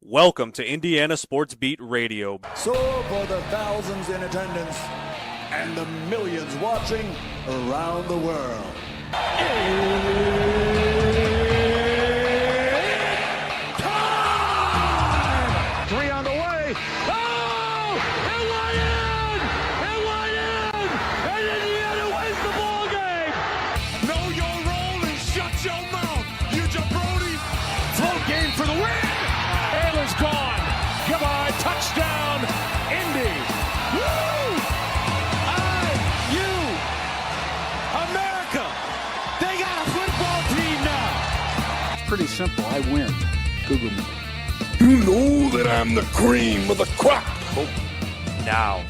Welcome to Indiana Sports Beat Radio. So for the thousands in attendance and the millions watching around the world. Time! Three on the way. Oh! It went in! It went in! And Indiana wins the ball game! Know your role and shut your mouth, you jabroni! Full game for the win! Ayler's gone. Goodbye. Touchdown, Indy. Woo! IU. America. They got a football team now. It's pretty simple. I win. Google me. You know that I'm the cream of the crop. Now,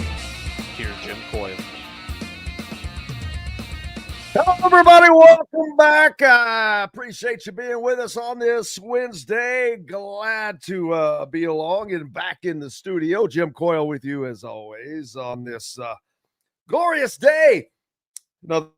here's Jim Coyle. Hello, everybody. Welcome back. Appreciate you being with us on this Wednesday. Glad to be along and back in the studio. Jim Coyle with you, as always, on this glorious day. Another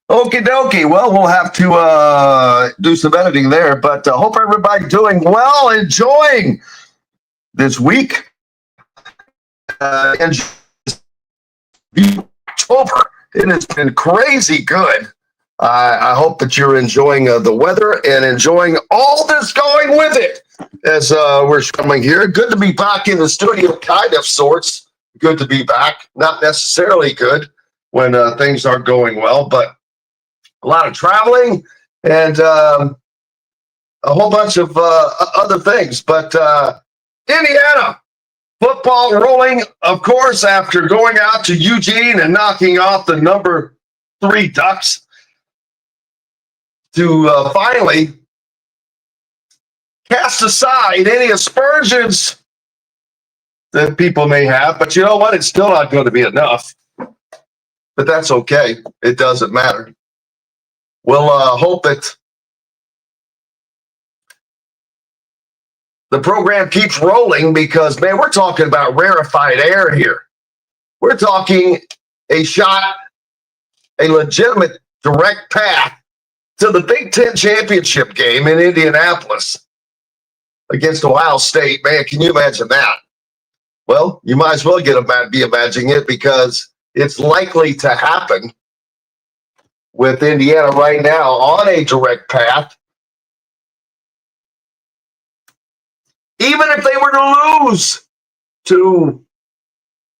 Okie dokie. Well, we'll have to do some editing there, but hope everybody doing well, enjoying this week. And October, it has been crazy good. I hope that you're enjoying the weather and enjoying all that's going with it as we're coming here. Good to be back in the studio, kind of sorts. Good to be back. Not necessarily good when things aren't going well, but a lot of traveling and a whole bunch of other things. But Indiana football rolling, of course, after going out to Eugene and knocking off the number 3 Ducks to finally cast aside any aspersions that people may have. But you know what? It's still not going to be enough. but that's okay. It doesn't matter. We'll hope that the program keeps rolling because, man, we're talking about rarefied air here. We're talking a shot, a legitimate direct path to the Big Ten championship game in Indianapolis against Ohio State. Man, can you imagine that? Well, you might as well be imagining it because it's likely to happen with Indiana right now on a direct path. Even if they were to lose to,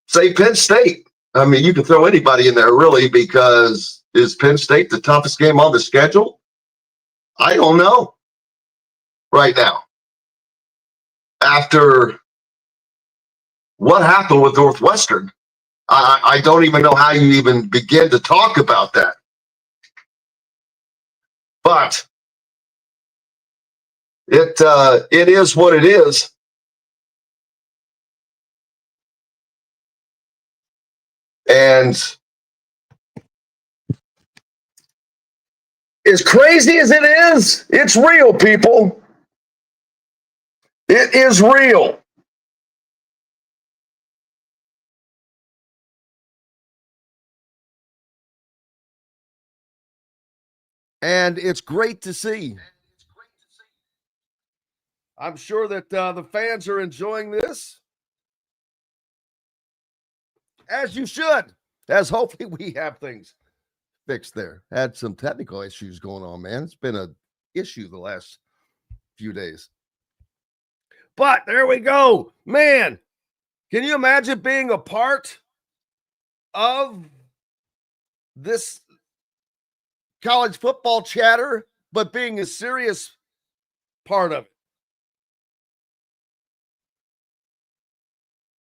say, Penn State. I mean, you can throw anybody in there, really, because is Penn State the toughest game on the schedule? I don't know right now. After what happened with Northwestern, I don't even know how you even begin to talk about that. But it is what it is. And as crazy as it is, it's real, people. It is real. And it's great to see. I'm sure that the fans are enjoying this, as you should, as hopefully we have things fixed there. Had some technical issues going on, man. It's been an issue the last few days. But there we go. Man, can you imagine being a part of this college football chatter, but being a serious part of it?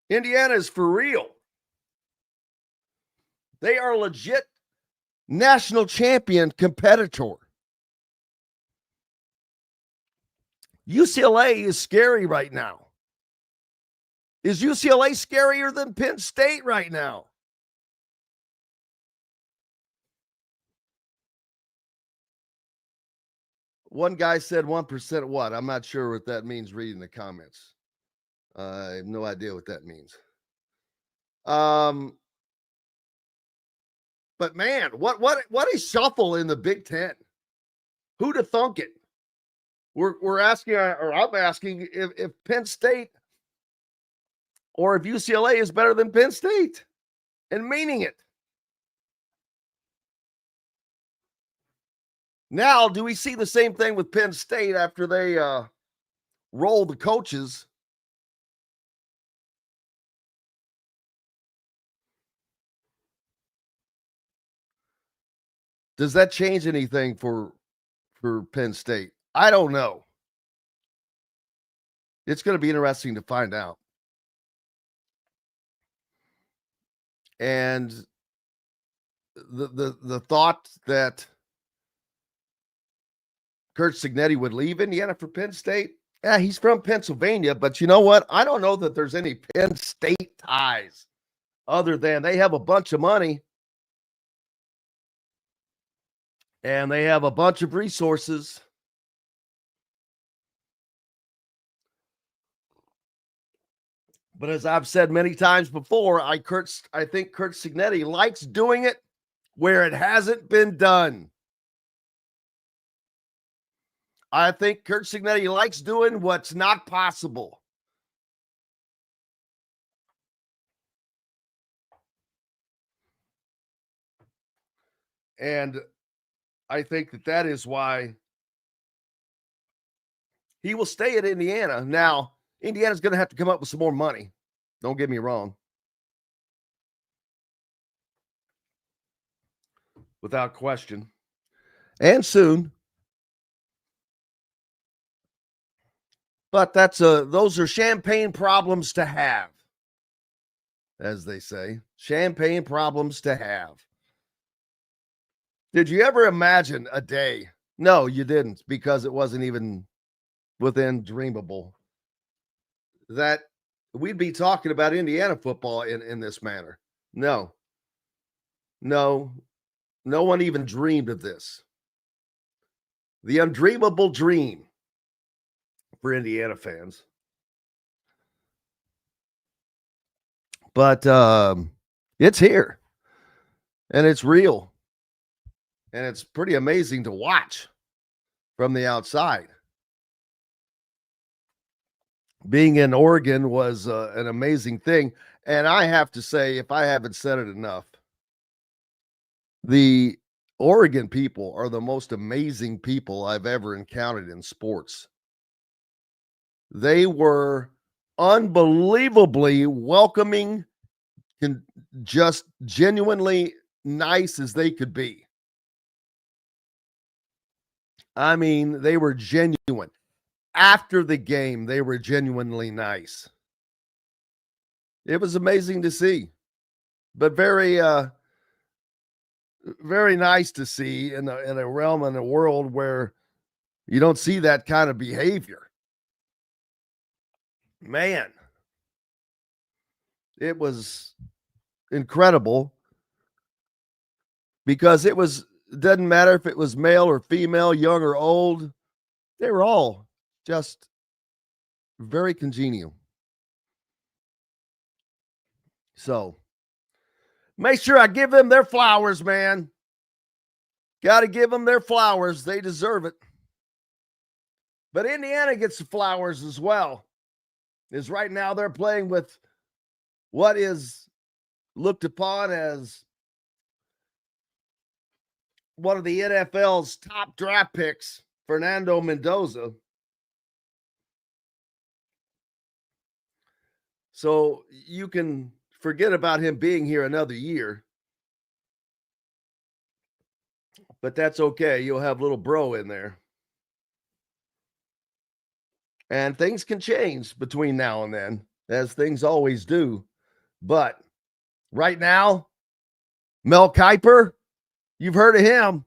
Indiana is for real. They are a legit national champion competitor. UCLA is scary right now. Is UCLA scarier than Penn State right now? One guy said 1% what? I'm not sure what that means reading the comments. I have no idea what that means. But man, what a shuffle in the Big Ten. Who'd have thunk it? We're asking, or I'm asking, if Penn State or if UCLA is better than Penn State, and meaning it. Now, do we see the same thing with Penn State after they roll the coaches? Does that change anything for Penn State? I don't know. It's going to be interesting to find out. And the thought that Curt Cignetti would leave Indiana for Penn State, yeah, he's from Pennsylvania, but you know what? I don't know that there's any Penn State ties other than they have a bunch of money and they have a bunch of resources. But as I've said many times before, I think Curt Cignetti likes doing it where it hasn't been done. I think Curt Cignetti likes doing what's not possible. And I think that is why he will stay at Indiana. Now, Indiana's going to have to come up with some more money. Don't get me wrong. Without question. And soon. But those are champagne problems to have, as they say. Champagne problems to have. Did you ever imagine a day? No, you didn't, because it wasn't even within dreamable that we'd be talking about Indiana football in this manner. No. No one even dreamed of this. The undreamable dream for Indiana fans. But it's here. And it's real. And it's pretty amazing to watch from the outside. Being in Oregon was an amazing thing. And I have to say, if I haven't said it enough, the Oregon people are the most amazing people I've ever encountered in sports. They were unbelievably welcoming and just genuinely nice as they could be. I mean, they were genuine. After the game, they were genuinely nice. It was amazing to see, but very nice to see in a realm in a world where you don't see that kind of behavior. Man, it was incredible because it doesn't matter if it was male or female, young or old. They were all just very congenial. So make sure I give them their flowers, man. Got to give them their flowers. They deserve it. But Indiana gets the flowers as well. Is right now they're playing with what is looked upon as one of the NFL's top draft picks, Fernando Mendoza. So you can forget about him being here another year. But that's okay. You'll have little bro in there. And things can change between now and then, as things always do. But right now, Mel Kiper, you've heard of him.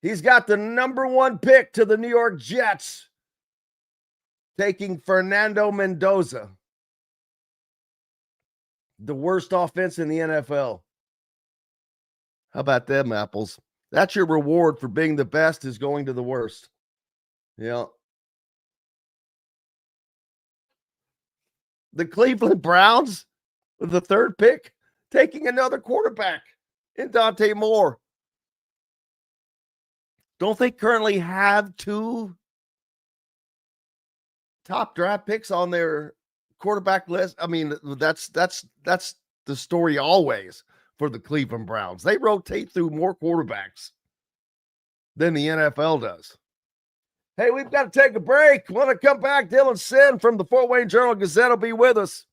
He's got the number 1 pick to the New York Jets, taking Fernando Mendoza. The worst offense in the NFL. How about them apples? That's your reward for being the best, is going to the worst. Yeah. The Cleveland Browns, with the 3rd pick, taking another quarterback in Dante Moore. Don't they currently have 2 top draft picks on their quarterback list? I mean, that's the story always for the Cleveland Browns. They rotate through more quarterbacks than the NFL does. Hey, we've got to take a break. Want to come back? Dylan Sinn from the Fort Wayne Journal-Gazette will be with us.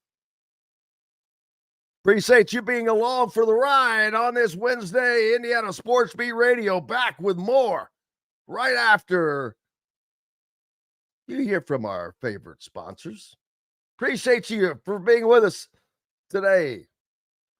Appreciate you being along for the ride on this Wednesday. Indiana Sports Beat Radio back with more right after you hear from our favorite sponsors. Appreciate you for being with us today.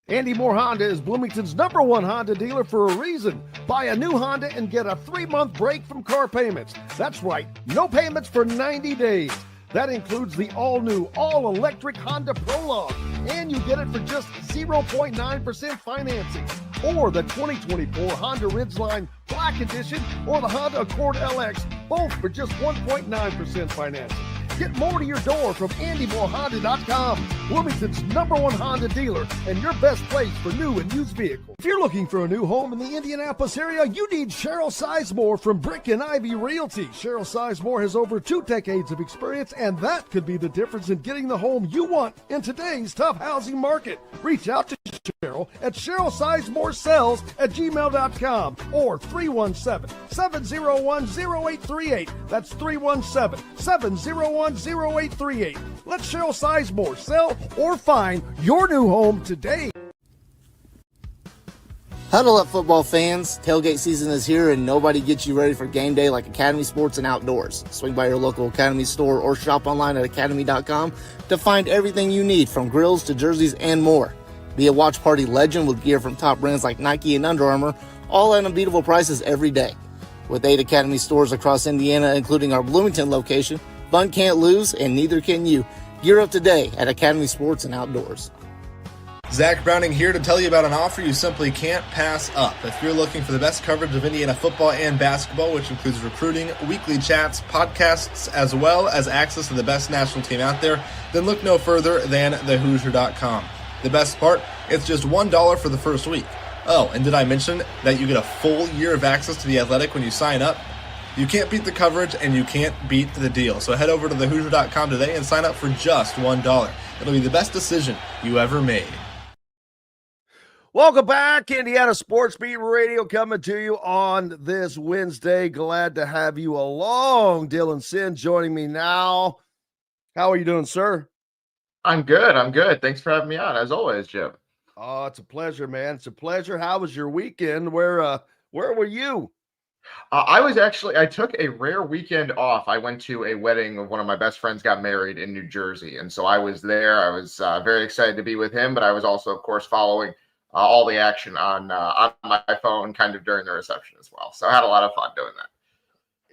Andy Moore Honda is Bloomington's #1 Honda dealer for a reason. Buy a new Honda and get a 3-month break from car payments. That's right, no payments for 90 days. That includes the all-new, all-electric Honda Prologue, and you get it for just 0.9% financing. Or the 2024 Honda Ridgeline Black Edition or the Honda Accord LX, both for just 1.9% financing. Get more to your door from AndyMooreHonda.com, Bloomington's #1 Honda dealer and your best place for new and used vehicles. If you're looking for a new home in the Indianapolis area, you need Cheryl Sizemore from Brick and Ivy Realty. Cheryl Sizemore has over 2 decades of experience, and that could be the difference in getting the home you want in today's tough housing market. Reach out to Cheryl at CherylSizemore@gmail.com or 317-701-0838. That's 317-701-0838. Let Cheryl Sizemore sell or find your new home today. Huddle up, football fans. Tailgate season is here, and nobody gets you ready for game day like Academy Sports and Outdoors. Swing by your local Academy store or shop online at academy.com to find everything you need, from grills to jerseys and more. Be a watch party legend with gear from top brands like Nike and Under Armour, all at unbeatable prices every day. With 8 Academy stores across Indiana, including our Bloomington location, fun can't lose, and neither can you. Gear up today at Academy Sports and Outdoors. Zach Browning here to tell you about an offer you simply can't pass up. If you're looking for the best coverage of Indiana football and basketball, which includes recruiting, weekly chats, podcasts, as well as access to the best national team out there, then look no further than thehoosier.com. The best part, it's just $1 for the first week. Oh, and did I mention that you get a full year of access to The Athletic when you sign up? You can't beat the coverage and you can't beat the deal. So head over to thehoosier.com today and sign up for just $1. It'll be the best decision you ever made. Welcome back, Indiana Sports Beat Radio, coming to you on this Wednesday. Glad to have you along. Dylan Sinn joining me now. How are you doing, sir? I'm good. Thanks for having me on, as always, Jim. Oh, it's a pleasure, man. It's a pleasure. How was your weekend? Where were you? I took a rare weekend off. I went to a wedding of one of my best friends got married in New Jersey. And so I was there. I was very excited to be with him, but I was also, of course, following all the action on my phone kind of during the reception as well. So I had a lot of fun doing that.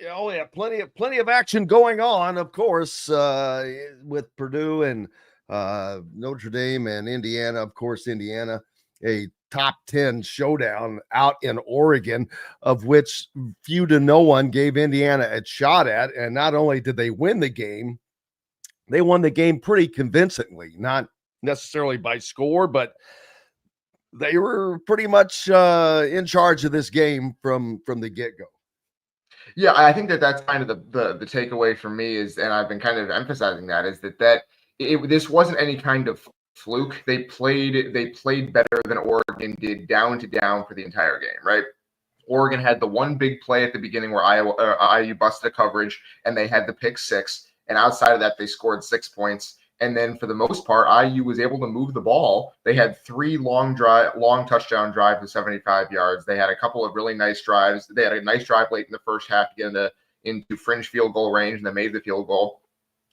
Yeah, oh yeah, plenty of action going on, of course, with Purdue and Notre Dame and Indiana. Of course, Indiana, a top 10 showdown out in Oregon, of which few to no one gave Indiana a shot at. And not only did they win the game, they won the game pretty convincingly, not necessarily by score, but they were pretty much in charge of this game from the get-go. Yeah, I think that's kind of the takeaway for me is, and I've been kind of emphasizing that, is that this wasn't any kind of fluke. They played better than Oregon did down to down for the entire game, right? Oregon had the one big play at the beginning where IU busted a coverage and they had the pick six, and outside of that they scored 6 points. And then for the most part, IU was able to move the ball. They had 3 long touchdown drives of 75 yards. They had a couple of really nice drives. They had a nice drive late in the first half to get into fringe field goal range, and they made the field goal.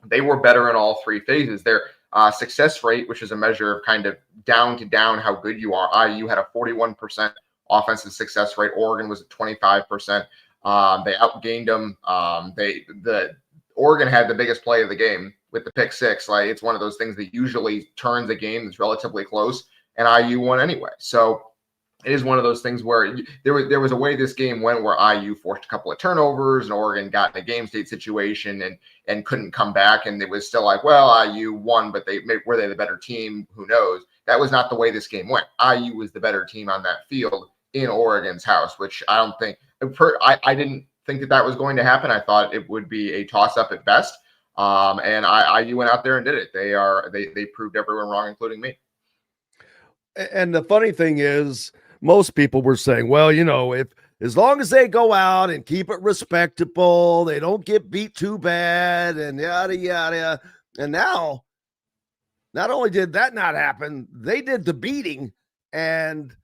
They were better in all 3 phases. Their success rate, which is a measure of kind of down to down how good you are, IU had a 41% offensive success rate. Oregon was at 25%. They outgained them. Oregon had the biggest play of the game with the pick six. Like, it's one of those things that usually turns a game that's relatively close, and IU won anyway. So it is one of those things where there was a way this game went where IU forced a couple of turnovers and Oregon got in a game state situation and couldn't come back. And it was still like, well, IU won, but were they the better team? Who knows? That was not the way this game went. IU was the better team on that field in Oregon's house, which I don't think I didn't think that was going to happen. I thought it would be a toss-up at best. And IU went out there and did it. They proved everyone wrong, including me. And the funny thing is, most people were saying, well, if as long as they go out and keep it respectable, they don't get beat too bad and yada, yada. And now, not only did that not happen, they did the beating. And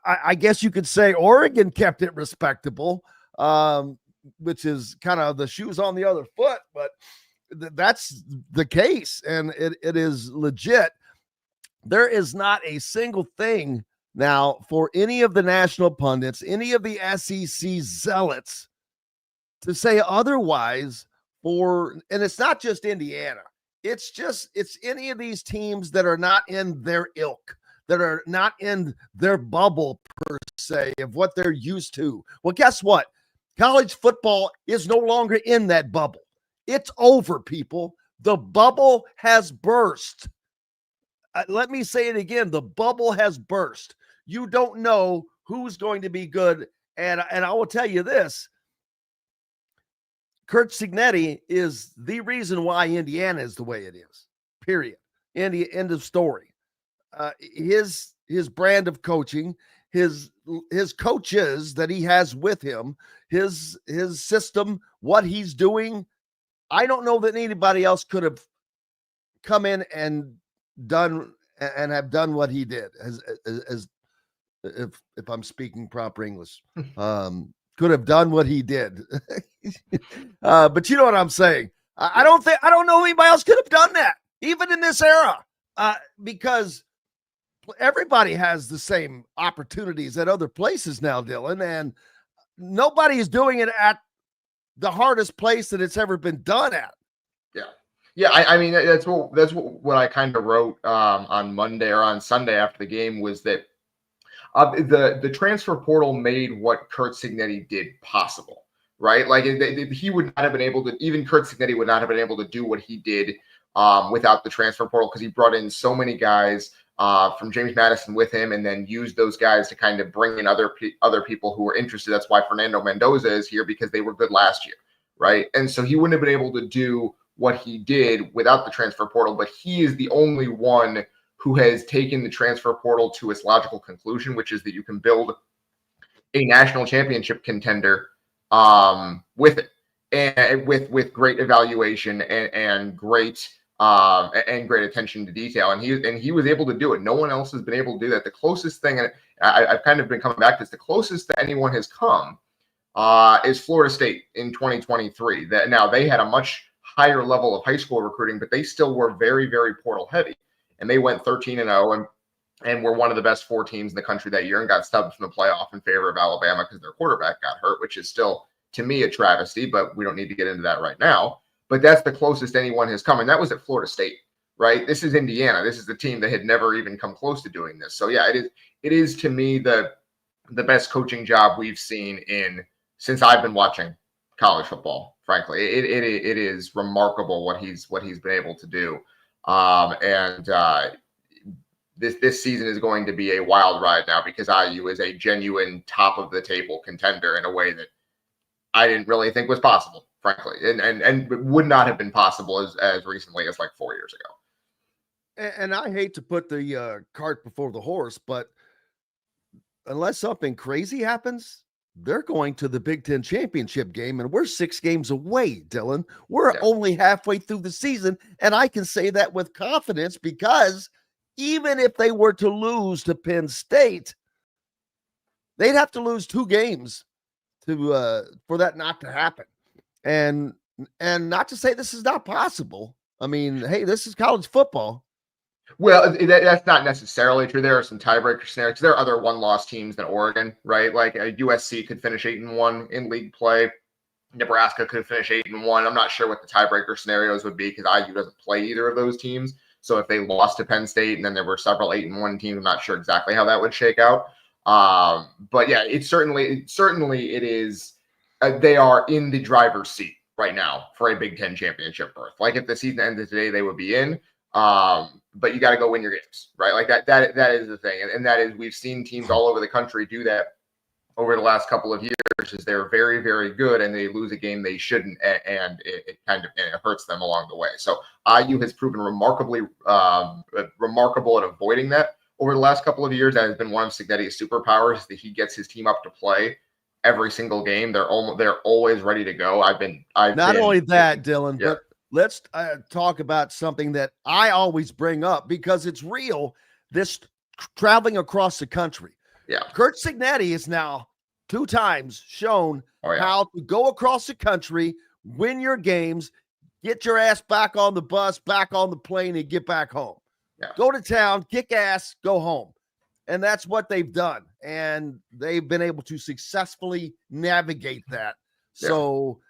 I guess you could say Oregon kept it respectable, which is kind of the shoes on the other foot. But that's the case, and it is legit. There is not a single thing now for any of the national pundits, any of the SEC zealots to say otherwise and it's not just Indiana. It's any of these teams that are not in their ilk, that are not in their bubble per se of what they're used to. Well, guess what? College football is no longer in that bubble. It's over, people. The bubble has burst. Let me say it again. The bubble has burst. You don't know who's going to be good. And I will tell you this. Kurt Cignetti is the reason why Indiana is the way it is. Period. End of story. His brand of coaching, his coaches that he has with him, his system, what he's doing. I don't know that anybody else could have come in and have done what he did, as if I'm speaking proper English, could have done what he did. But you know what I'm saying? I don't know anybody else could have done that, even in this era, because everybody has the same opportunities at other places now, Dylan, and nobody is doing it at the hardest place that it's ever been done at. Yeah. Yeah, I mean that's what I kind of wrote on Monday or on Sunday after the game was that the transfer portal made what Curt Cignetti did possible, right? Like he would not have been able to, even Curt Cignetti would not have been able to do what he did without the transfer portal because he brought in so many guys from James Madison with him, and then used those guys to kind of bring in other people who were interested. That's why Fernando Mendoza is here because they were good last year, right? And so he wouldn't have been able to do what he did without the transfer portal, but he is the only one who has taken the transfer portal to its logical conclusion, which is that you can build a national championship contender with it, and with great evaluation and great attention to detail. And he was able to do it. No one else has been able to do that. The closest thing, and I've kind of been coming back to this, the closest that anyone has come is Florida State in 2023. That now they had a much higher level of high school recruiting, but they still were very, very portal heavy. And they went 13-0 and were one of the best 4 teams in the country that year and got stubbed from the playoff in favor of Alabama because their quarterback got hurt, which is still, to me, a travesty, but we don't need to get into that right now. But that's the closest anyone has come. And that was at Florida State, right? This is Indiana. This is the team that had never even come close to doing this. So, yeah, it is to me the best coaching job we've seen since I've been watching college football, frankly. It is remarkable what he's been able to do. This season is going to be a wild ride now because IU is a genuine top of the table contender in a way that I didn't really think was possible, frankly, and would not have been possible as recently as like 4 years ago. And I hate to put the cart before the horse, but unless something crazy happens, they're going to the Big Ten championship game, and we're 6 games away, Dylan. We're only halfway through the season, and I can say that with confidence because even if they were to lose to Penn State, they'd have to lose 2 games for that not to happen. And not to say this is not possible. I mean, hey, this is college football. Well, that's not necessarily true. There are some tiebreaker scenarios. There are other one-loss teams than Oregon, right? Like USC could finish 8-1 in league play. Nebraska could finish 8-1. I'm not sure what the tiebreaker scenarios would be because IU doesn't play either of those teams. So if they lost to Penn State and then there were several 8-1 teams, I'm not sure exactly how that would shake out. But yeah, it certainly it is. They are in the driver's seat right now for a Big Ten championship berth. Like if the season ended today, they would be in. But you got to go win your games, right? Like that is the thing. And that is, we've seen teams all over the country do that over the last couple of years, is they're very, very good and they lose a game they shouldn't. And it hurts them along the way. So IU has proven remarkably remarkable at avoiding that over the last couple of years. That has been one of Cignetti's superpowers, that he gets his team up to play every single game. They're always ready to go. Only that, Dylan, but let's talk about something that I always bring up because it's real. This traveling across the country. Yeah. Curt Cignetti is now 2 times shown how to go across the country, win your games, get your ass back on the bus, back on the plane, and get back home. Yeah. Go to town, kick ass, go home. And that's what they've done. And they've been able to successfully navigate that. Yeah. So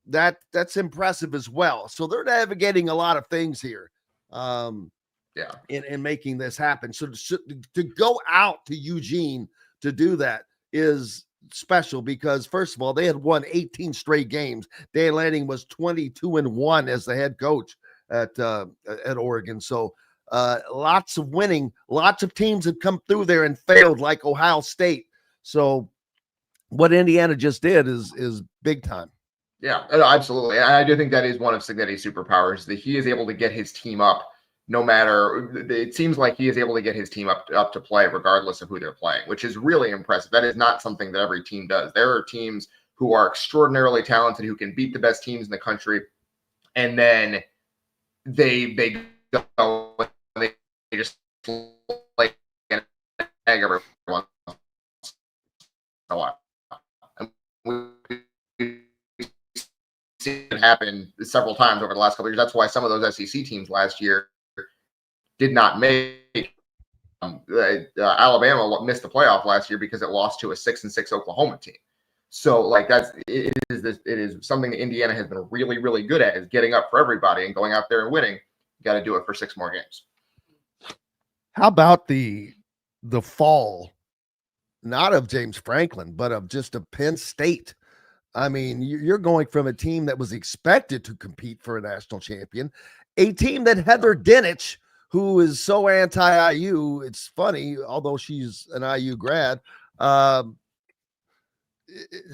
that's impressive as well. So they're navigating a lot of things here in making this happen. So to go out to Eugene to do that is special because, first of all, they had won 18 straight games. Dan Lanning was 22-1 as the head coach at Oregon. So lots of winning. Lots of teams have come through there and failed, like Ohio State. So what Indiana just did is big time. Yeah, absolutely. And I do think that is one of Cignetti's superpowers, that he is able to get his team up no matter. It seems like he is able to get his team up to play regardless of who they're playing, which is really impressive. That is not something that every team does. There are teams who are extraordinarily talented, who can beat the best teams in the country, and then they go and they just play an egg every once in a while. Seen it happen several times over the last couple of years. That's why some of those SEC teams last year did not make. Alabama missed the playoff last year because it lost to a 6-6 Oklahoma team. So like it is something that Indiana has been really, really good at, is getting up for everybody and going out there and winning. You got to do it for 6 more games. How about the fall, not of James Franklin, but of just of Penn State? I mean, you're going from a team that was expected to compete for a national champion, a team that Heather Dinich, who is so anti-IU, it's funny, although she's an IU grad,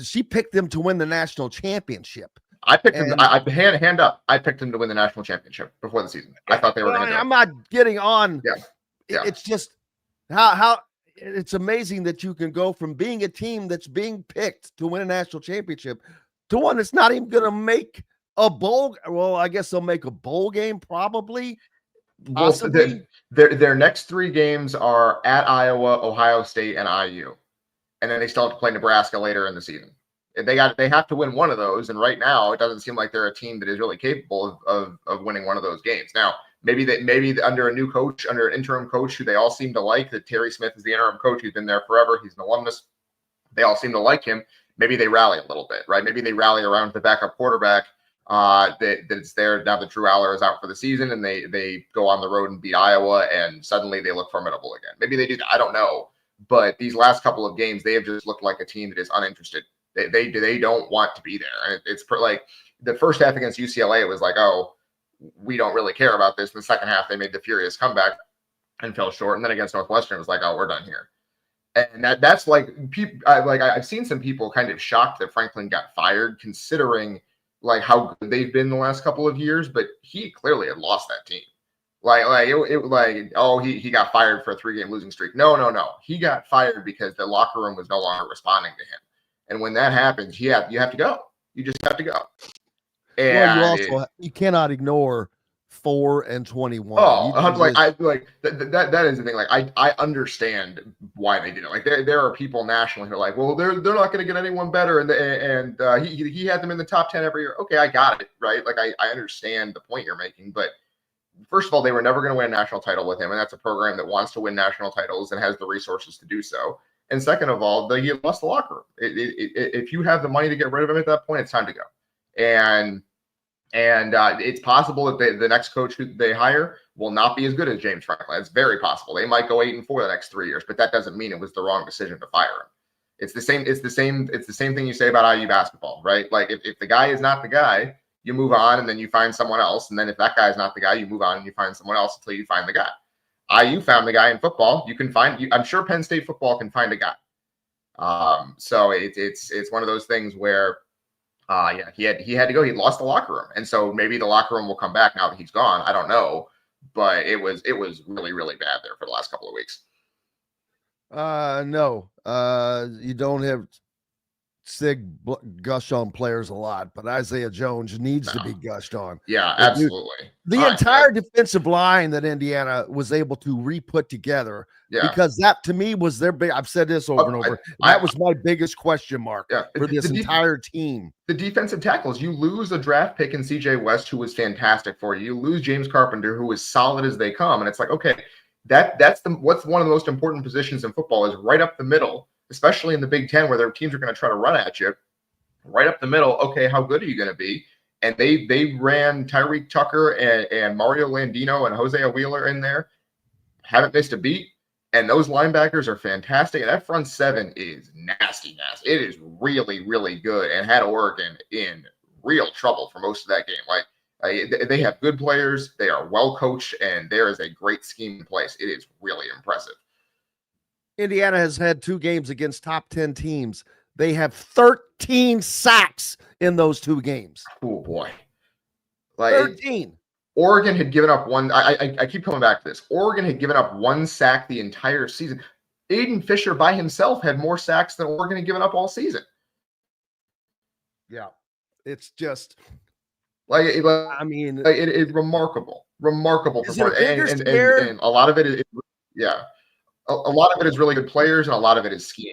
she picked them to win the national championship. I picked them. Hand up. I picked them to win the national championship before the season. I thought they were going to. I'm not getting on. Yeah. It's just how it's amazing that you can go from being a team that's being picked to win a national championship to one that's not even going to make a bowl. Well, I guess they'll make a bowl game probably. Possibly. Well, their next 3 games are at Iowa, Ohio State, and IU, and then they still have to play Nebraska later in the season. They have to win one of those, and right now it doesn't seem like they're a team that is really capable of winning one of those games. Now, maybe under a new coach, under an interim coach who they all seem to like, that Terry Smith is the interim coach. He's been there forever. He's an alumnus. They all seem to like him. Maybe they rally a little bit, right? Maybe they rally around the backup quarterback that's there now that Drew Aller is out for the season, and they go on the road and beat Iowa, and suddenly they look formidable again. Maybe they do that. I don't know. But these last couple of games, they have just looked like a team that is uninterested. They don't want to be there. And it's like the first half against UCLA, it was like, oh, we don't really care about this. In the second half, they made the furious comeback and fell short. And then against Northwestern, it was like, oh, we're done here. And that's like people. I've seen some people kind of shocked that Franklin got fired, considering like how good they've been the last couple of years. But he clearly had lost that team. He got fired for a 3-game losing streak. No. He got fired because the locker room was no longer responding to him. And when that happens, you have to go. You just have to go. And you cannot ignore 4-21. That is the thing. Like I understand why they did it. Like there are people nationally who are like, well, they're not going to get anyone better, and he had them in the top 10 every year. Okay, I got it, right? Like I understand the point you're making, but first of all, they were never going to win a national title with him, and that's a program that wants to win national titles and has the resources to do so. And second of all, he lost the locker room. If you have the money to get rid of him at that point, it's time to go. And it's possible that the next coach who they hire will not be as good as James Franklin. It's very possible. They might go 8-4 the next 3 years, but that doesn't mean it was the wrong decision to fire him. It's the same thing you say about IU basketball, right? Like if the guy is not the guy, you move on and then you find someone else. And then if that guy is not the guy, you move on and you find someone else until you find the guy. IU found the guy in football. I'm sure Penn State football can find a guy. So it's one of those things where, he had to go. He lost the locker room, and so maybe the locker room will come back now that he's gone. I don't know, but it was really, really bad there for the last couple of weeks. No, you don't have Sig gush on players a lot, but Isaiah Jones needs to be gushed on. Yeah, absolutely. The entire defensive line that Indiana was able to re-put together, because that to me was their big. I've said this over and over. That was my biggest question mark for this entire team. The defensive tackles, you lose a draft pick in CJ West, who was fantastic for you. You lose James Carpenter, who was solid as they come, and it's like, okay, that's what's one of the most important positions in football is right up the middle. Especially in the Big Ten, where their teams are going to try to run at you, right up the middle. Okay, how good are you going to be? And they ran Tyreek Tucker and Mario Landino and Hosea Wheeler in there. Haven't missed a beat. And those linebackers are fantastic. And that front seven is nasty. It is really, really good, and had Oregon in real trouble for most of that game. Like they have good players, they are well coached, and there is a great scheme in place. It is really impressive. Indiana has had 2 games against top 10 teams. They have 13 sacks in those 2 games. Oh boy. 13. Oregon had given up one. I keep coming back to this. Oregon had given up 1 sack the entire season. Aiden Fisher by himself had more sacks than Oregon had given up all season. Yeah. It's just it's remarkable performance. And a lot of it is A lot of it is really good players, and a lot of it is scheme.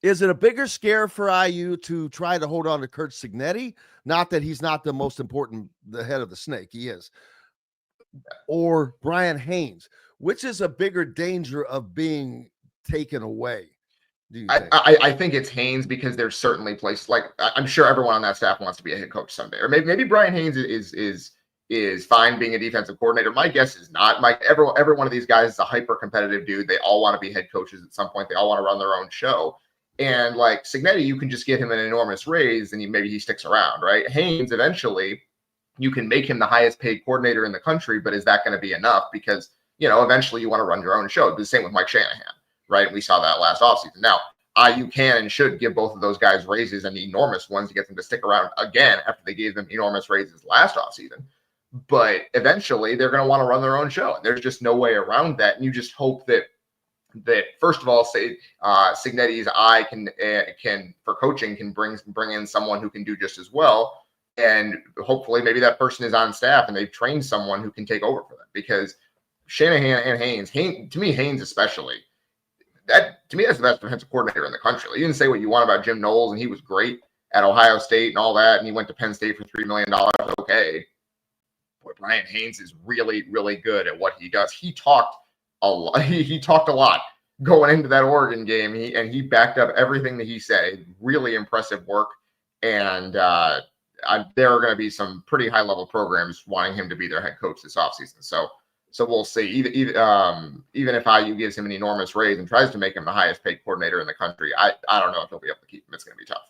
Is it a bigger scare for IU to try to hold on to Kurt Signetti? Not that he's not the most important, the head of the snake, he is. Or Brian Haynes, which is a bigger danger of being taken away? do you think? I think it's Haynes, because there's certainly places like I'm sure everyone on that staff wants to be a head coach someday, or maybe Brian Haynes is fine being a defensive coordinator. My guess is not. Every one of these guys is a hyper competitive dude. They all want to be head coaches at some point. They all want to run their own show. And like Cignetti, you can just give him an enormous raise and maybe he sticks around, right? Haynes, eventually, you can make him the highest paid coordinator in the country, but is that going to be enough? Because, eventually you want to run your own show. The same with Mike Shanahan, right? We saw that last offseason. Now, you can and should give both of those guys raises, and enormous ones, to get them to stick around again after they gave them enormous raises last offseason. But eventually they're going to want to run their own show. And there's just no way around that. And you just hope that first of all, say Cignetti's eye can for coaching can bring in someone who can do just as well. And hopefully maybe that person is on staff and they've trained someone who can take over for them, because Shanahan and Haynes, to me, Haynes especially, that's the best defensive coordinator in the country. Like, you can say what you want about Jim Knowles, and he was great at Ohio State and all that, and he went to Penn State for $3 million. Okay. Boy, Brian Haynes is really, really good at what he does. He talked a lot. He talked a lot going into that Oregon game. He backed up everything that he said. Really impressive work. And there are going to be some pretty high level programs wanting him to be their head coach this offseason. So we'll see. Even if IU gives him an enormous raise and tries to make him the highest paid coordinator in the country, I don't know if he'll be able to keep him. It's going to be tough.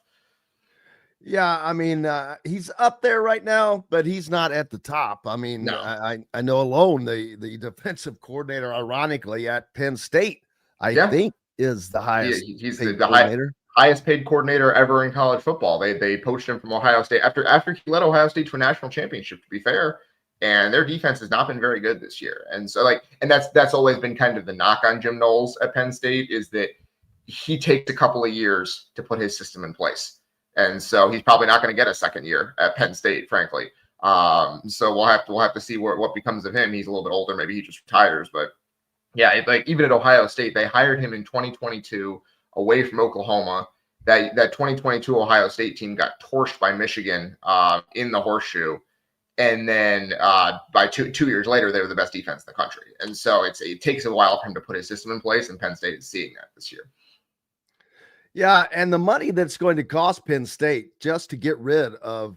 Yeah, I mean, he's up there right now, but he's not at the top. I mean, No. I know alone the defensive coordinator, ironically, at Penn State, I think is the highest. He's paid the highest paid coordinator ever in college football. They poached him from Ohio State after he led Ohio State to a national championship, to be fair. And their defense has not been very good this year. And so that's always been kind of the knock on Jim Knowles at Penn State, is that he takes a couple of years to put his system in place. And so he's probably not going to get a second year at Penn State, frankly. So we'll have to see what becomes of him. He's a little bit older. Maybe he just retires. But yeah, even at Ohio State, they hired him in 2022 away from Oklahoma. That 2022 Ohio State team got torched by Michigan in the horseshoe. And then by two years later, they were the best defense in the country. And so it takes a while for him to put his system in place, and Penn State is seeing that this year. Yeah, and the money that's going to cost Penn State just to get rid of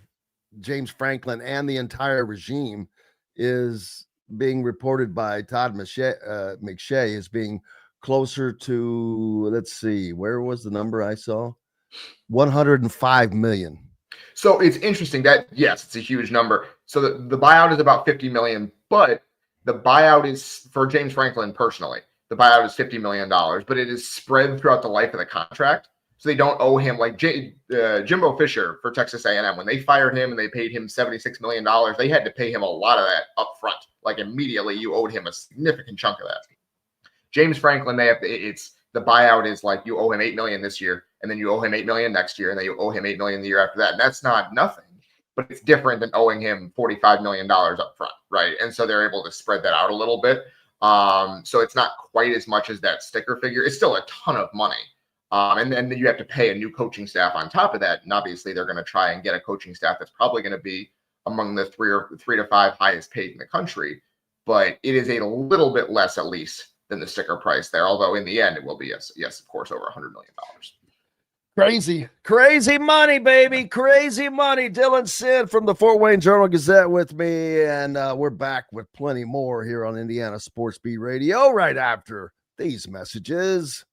James Franklin and the entire regime is being reported by Todd McShay as being closer to, let's see, where was the number I saw? $105 million. So it's interesting that, yes, it's a huge number. So the buyout is about $50 million, but the buyout is for James Franklin personally. The buyout is $50 million, but it is spread throughout the life of the contract. So they don't owe him, like Jimbo Fisher for Texas A&M. When they fired him and they paid him $76 million, they had to pay him a lot of that up front. Like immediately you owed him a significant chunk of that. James Franklin, the buyout is like you owe him $8 million this year, and then you owe him $8 million next year, and then you owe him $8 million the year after that. And that's not nothing, but it's different than owing him $45 million up front, right? And so they're able to spread that out a little bit. So it's not quite as much as that sticker figure. It's still a ton of money. And then you have to pay a new coaching staff on top of that. And obviously they're going to try and get a coaching staff that's probably going to be among the three to five highest paid in the country. But it is a little bit less, at least, than the sticker price there. Although in the end, it will be, yes, of course, over $100 million. Crazy money, baby. Crazy money. Dylan Sinn from the Fort Wayne Journal-Gazette with me. And we're back with plenty more here on Indiana Sports Beat Radio right after these messages.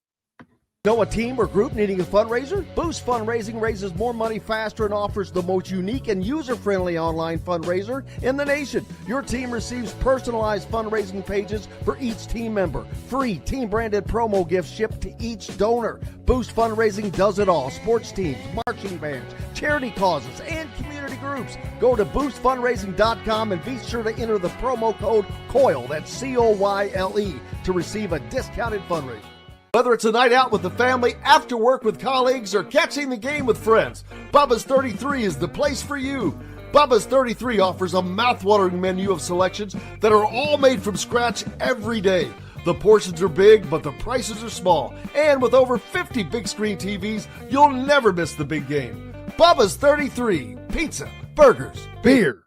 Know a team or group needing a fundraiser? Boost Fundraising raises more money faster and offers the most unique and user-friendly online fundraiser in the nation. Your team receives personalized fundraising pages for each team member. Free team-branded promo gifts shipped to each donor. Boost Fundraising does it all. Sports teams, marching bands, charity causes, and community groups. Go to boostfundraising.com and be sure to enter the promo code COYLE, that's COYLE, to receive a discounted fundraiser. Whether it's a night out with the family, after work with colleagues, or catching the game with friends, Bubba's 33 is the place for you. Bubba's 33 offers a mouthwatering menu of selections that are all made from scratch every day. The portions are big, but the prices are small. And with over 50 big screen TVs, you'll never miss the big game. Bubba's 33, pizza, burgers, beer.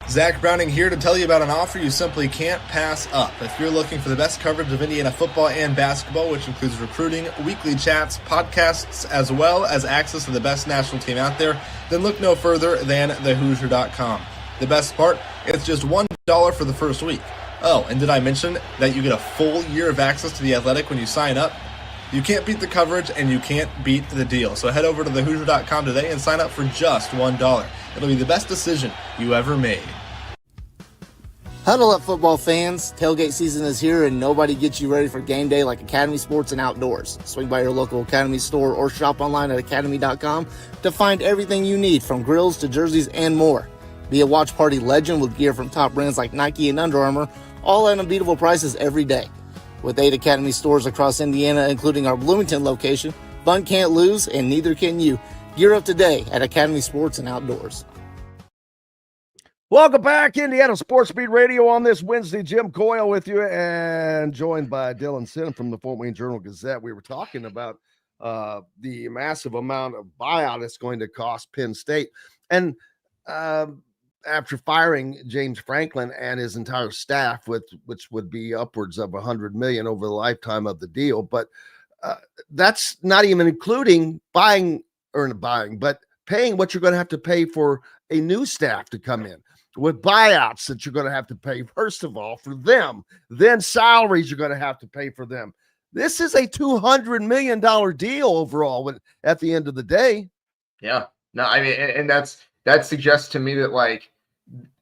Zach Browning here to tell you about an offer you simply can't pass up. If you're looking for the best coverage of Indiana football and basketball, which includes recruiting, weekly chats, podcasts, as well as access to the best national team out there, then look no further than thehoosier.com. The best part, it's just $1 for the first week. Oh, and did I mention that you get a full year of access to The Athletic when you sign up? You can't beat the coverage and you can't beat the deal. So head over to thehoosier.com today and sign up for just $1. It'll be the best decision you ever made. Huddle up, football fans. Tailgate season is here and nobody gets you ready for game day like Academy Sports and Outdoors. Swing by your local Academy store or shop online at academy.com to find everything you need, from grills to jerseys and more. Be a watch party legend with gear from top brands like Nike and Under Armour, all at unbeatable prices every day. With 8 Academy stores across Indiana, including our Bloomington location, fun can't lose and neither can you. Gear up today at Academy Sports and Outdoors. Welcome back, Indiana Sports Beat Radio on this Wednesday. Jim Coyle with you and joined by Dylan Sinn from the Fort Wayne Journal-Gazette. We were talking about the massive amount of buyout it's going to cost Penn State. And after firing James Franklin and his entire staff, which would be upwards of $100 million over the lifetime of the deal, but that's not even including paying what you're going to have to pay for a new staff to come in, with buyouts that you're going to have to pay, first of all, for them, then salaries you're going to have to pay for them. This is a $200 million deal overall at the end of the day. Yeah. No, I mean, and that suggests to me that, like,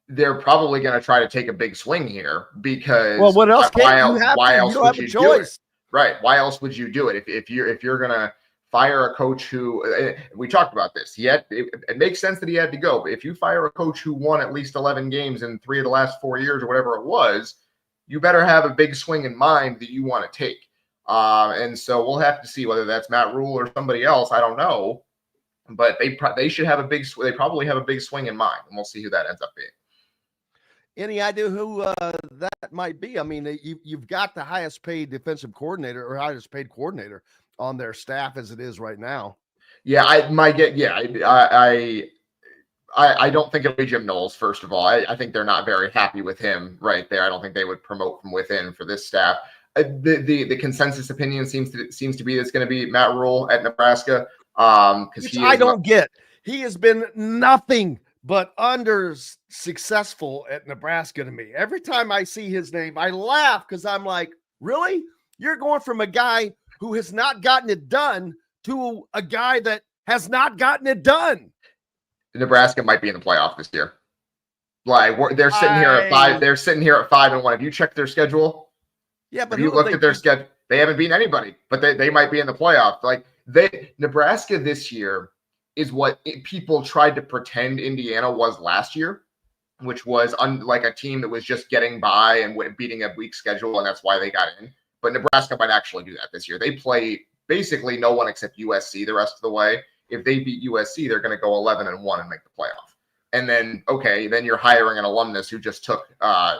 they're probably going to try to take a big swing here, because what else why else would you do it? Right. Why else would you do it? If you're going to fire a coach who, we talked about this, it makes sense that he had to go. But if you fire a coach who won at least 11 games in 3 of the last 4 years or whatever it was, you better have a big swing in mind that you want to take. And so we'll have to see whether that's Matt Rule or somebody else. I don't know, but they should have they probably have a big swing in mind, and we'll see who that ends up being. Any idea who that might be? I mean, you've got the highest paid defensive coordinator or highest paid coordinator on their staff as it is right now. Yeah, I don't think it'll be Jim Knowles, first of all. I think they're not very happy with him right there. I don't think they would promote from within for this staff. The consensus opinion seems to be it's going to be Matt Rule at Nebraska. Because I don't get. He has been nothing but successful at Nebraska to me. Every time I see his name, I laugh because I'm like, really? You're going from a guy who has not gotten it done to a guy that has not gotten it done. Nebraska might be in the playoff this year. Like, they're sitting here at 5. They're sitting here at 5-1. Have you checked their schedule? Yeah, but if you look at their schedule, they haven't beaten anybody, but they might be in the playoff. Like, Nebraska this year is what people tried to pretend Indiana was last year, which was like a team that was just getting by and beating a weak schedule, and that's why they got in. But Nebraska might actually do that this year. They play basically no one except USC the rest of the way. If they beat USC, they're going to go 11-1 and make the playoff. And then, then you're hiring an alumnus who just took a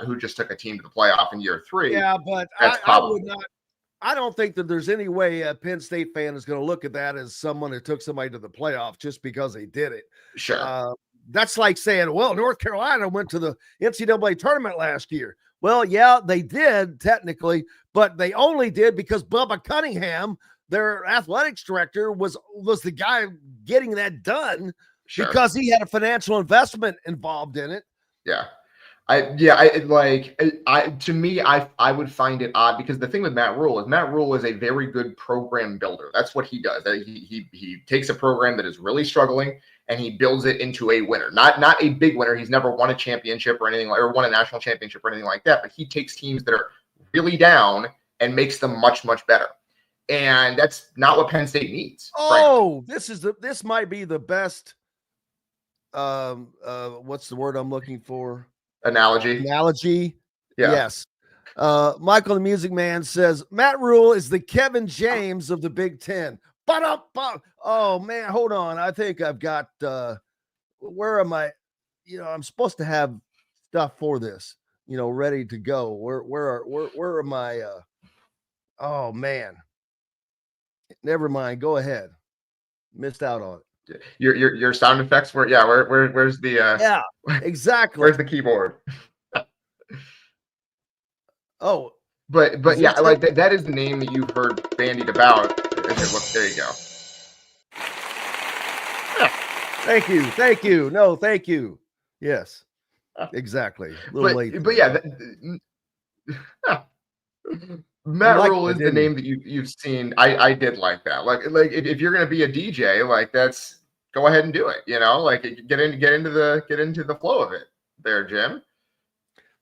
team to the playoff in year 3. Yeah, but I don't think that there's any way a Penn State fan is going to look at that as someone who took somebody to the playoff just because they did it. Sure. That's like saying, well, North Carolina went to the NCAA tournament last year. Well, yeah, they did technically, but they only did because Bubba Cunningham, their athletics director, was the guy getting that done. Sure. Because he had a financial investment involved in it. Yeah. I would find it odd, because the thing with Matt Rule is a very good program builder. That's what he does. He takes a program that is really struggling and he builds it into a winner. Not a big winner. He's never won a championship or anything, or won a national championship or anything like that, but he takes teams that are really down and makes them much, much better. And that's not what Penn State needs. Oh, frankly. This might be the best what's the word I'm looking for? Analogy. Yeah. Yes. Michael the Music Man says Matt Rule is the Kevin James of the Big Ten. Oh man, hold on. I think I've got where am I? I'm supposed to have stuff for this, ready to go. Where am I? Oh man. Never mind. Go ahead. Missed out on it. Your sound effects were where's the Yeah, exactly. where's the keyboard? Oh, but yeah, like that is the name that you've heard bandied about. Look, there you go. Thank you. No, thank you. Yes, exactly. A little late. But yeah, Matt Rule is the name that you've seen. I did like that. Like if you're gonna be a DJ, like that's go ahead and do it. You know, like get into the flow of it there, Jim.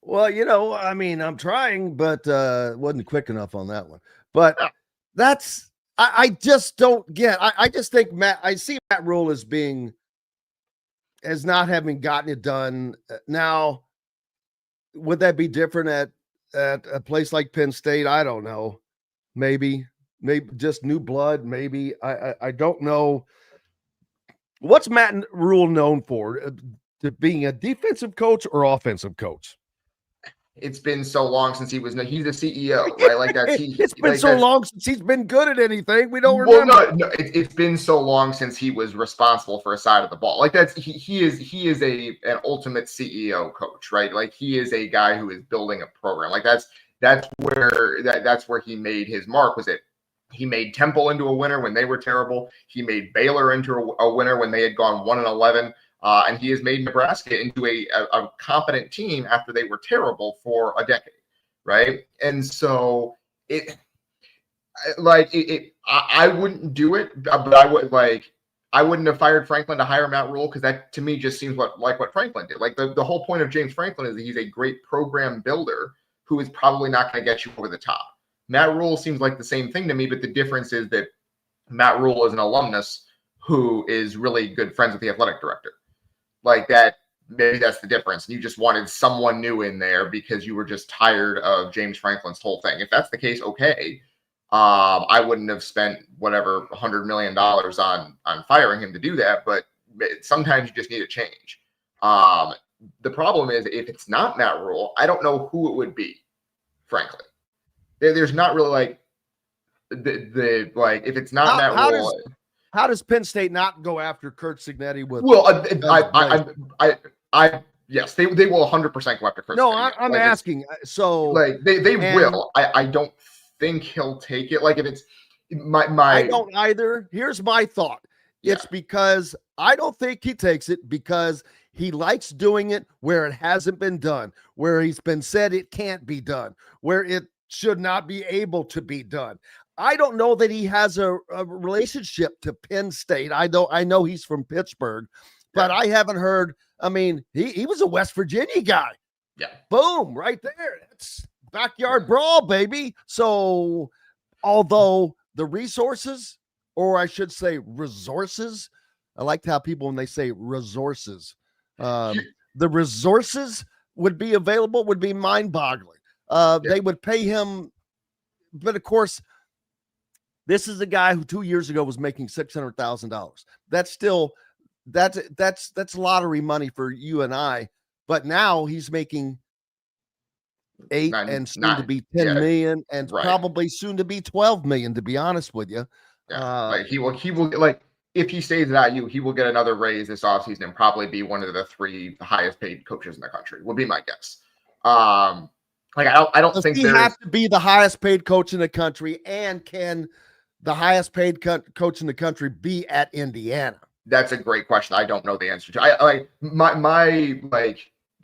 Well, I mean, I'm trying, but wasn't quick enough on that one. But that's I just don't get. I just think I see Matt Rule as not having gotten it done. Now, would that be different at a place like Penn State? I don't know. Maybe just new blood. Maybe I don't know. What's Matt Rule known for? To being a defensive coach or offensive coach? It's been so long since he's the CEO, right? Like that's it's been so long since he's been good at anything. We don't remember. Well, no, it's been so long since he was responsible for a side of the ball. Like that's he is an ultimate CEO coach, right? Like he is a guy who is building a program. Like that's where he made his mark. Was it? He made Temple into a winner when they were terrible. He made Baylor into a winner when they had gone 1-11. And he has made Nebraska into a competent team after they were terrible for a decade, right? And so I wouldn't do it, but I wouldn't have fired Franklin to hire Matt Rule because that to me just seems like what Franklin did. Like the whole point of James Franklin is that he's a great program builder who is probably not going to get you over the top. Matt Rule seems like the same thing to me, but the difference is that Matt Rule is an alumnus who is really good friends with the athletic director. Like that, maybe that's the difference. You just wanted someone new in there because you were just tired of James Franklin's whole thing. If that's the case, okay. I wouldn't have spent whatever $100 million on firing him to do that, but sometimes you just need a change. The problem is if it's not Matt Rule, I don't know who it would be, frankly. There's not really like if it's not Matt Rule. How does Penn State not go after Curt Cignetti with? Well, yes, they will 100% go after Curt. No, I'm asking. So like they will. I don't think he'll take it. Like if it's my I don't either. Here's my thought. It's because I don't think he takes it because he likes doing it where it hasn't been done, where he's been said it can't be done, where it should not be able to be done. I don't know that he has a relationship to Penn State. I know he's from Pittsburgh, but I haven't heard. I mean, he was a West Virginia guy. Yeah. Boom, right there. That's backyard brawl, baby. So although the resources, or I should say resources, I liked how people, when they say resources, the resources would be available, would be mind-boggling. They would pay him, but of course, this is a guy who 2 years ago was making $600,000. That's still that's lottery money for you and I. But now he's making $8 and soon to be $10 million, and probably soon to be $12 million. To be honest with you, like he will like if he stays at IU, he will get another raise this offseason and probably be one of the 3 highest paid coaches in the country. Would be my guess. Like I don't think he has to be the highest paid coach in the country, and can the highest paid coach in the country be at Indiana? That's a great question. I don't know the answer to.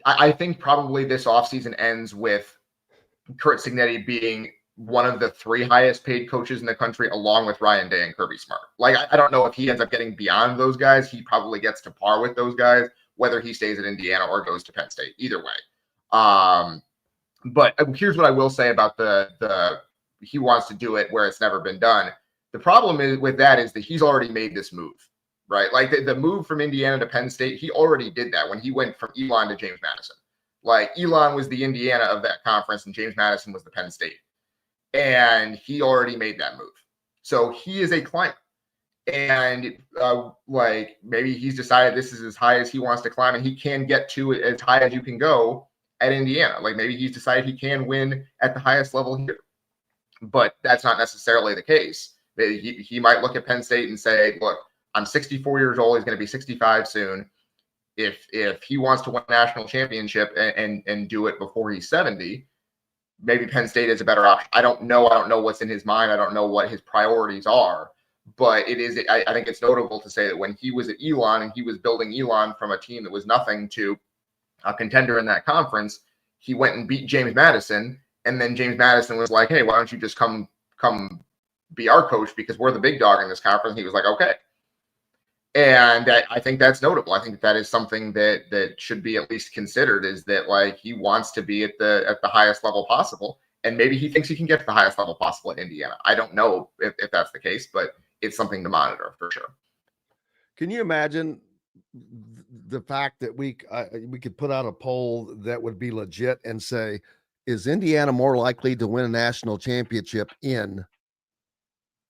I think probably this offseason ends with Curt Cignetti being one of the 3 highest paid coaches in the country, along with Ryan Day and Kirby Smart. Like I don't know if he ends up getting beyond those guys. He probably gets to par with those guys, whether he stays at Indiana or goes to Penn State. Either way. But here's what I will say about the he wants to do it where it's never been done. The problem with that is that he's already made this move, right? Like the move from Indiana to Penn State, he already did that when he went from Elon to James Madison. Like Elon was the Indiana of that conference and James Madison was the Penn State. And he already made that move. So he is a climber. And maybe he's decided this is as high as he wants to climb, and he can get to as high as you can go at Indiana. Like maybe he's decided he can win at the highest level here. But that's not necessarily the case. He might look at Penn State and say, look, I'm 64 years old. He's going to be 65 soon. If he wants to win a national championship and do it before he's 70, maybe Penn State is a better option. I don't know. I don't know what's in his mind. I don't know what his priorities are. But it is. I think it's notable to say that when he was at Elon and he was building Elon from a team that was nothing to a contender in that conference, he went and beat James Madison, and then James Madison was like, "Hey, why don't you just come be our coach because we're the big dog in this conference?" And he was like, "Okay." And I think that's notable. I think that is something that should be at least considered, is that like he wants to be at the highest level possible, and maybe he thinks he can get to the highest level possible at Indiana. I don't know if that's the case, but it's something to monitor for sure. Can you imagine the fact that we could put out a poll that would be legit and say, is Indiana more likely to win a national championship in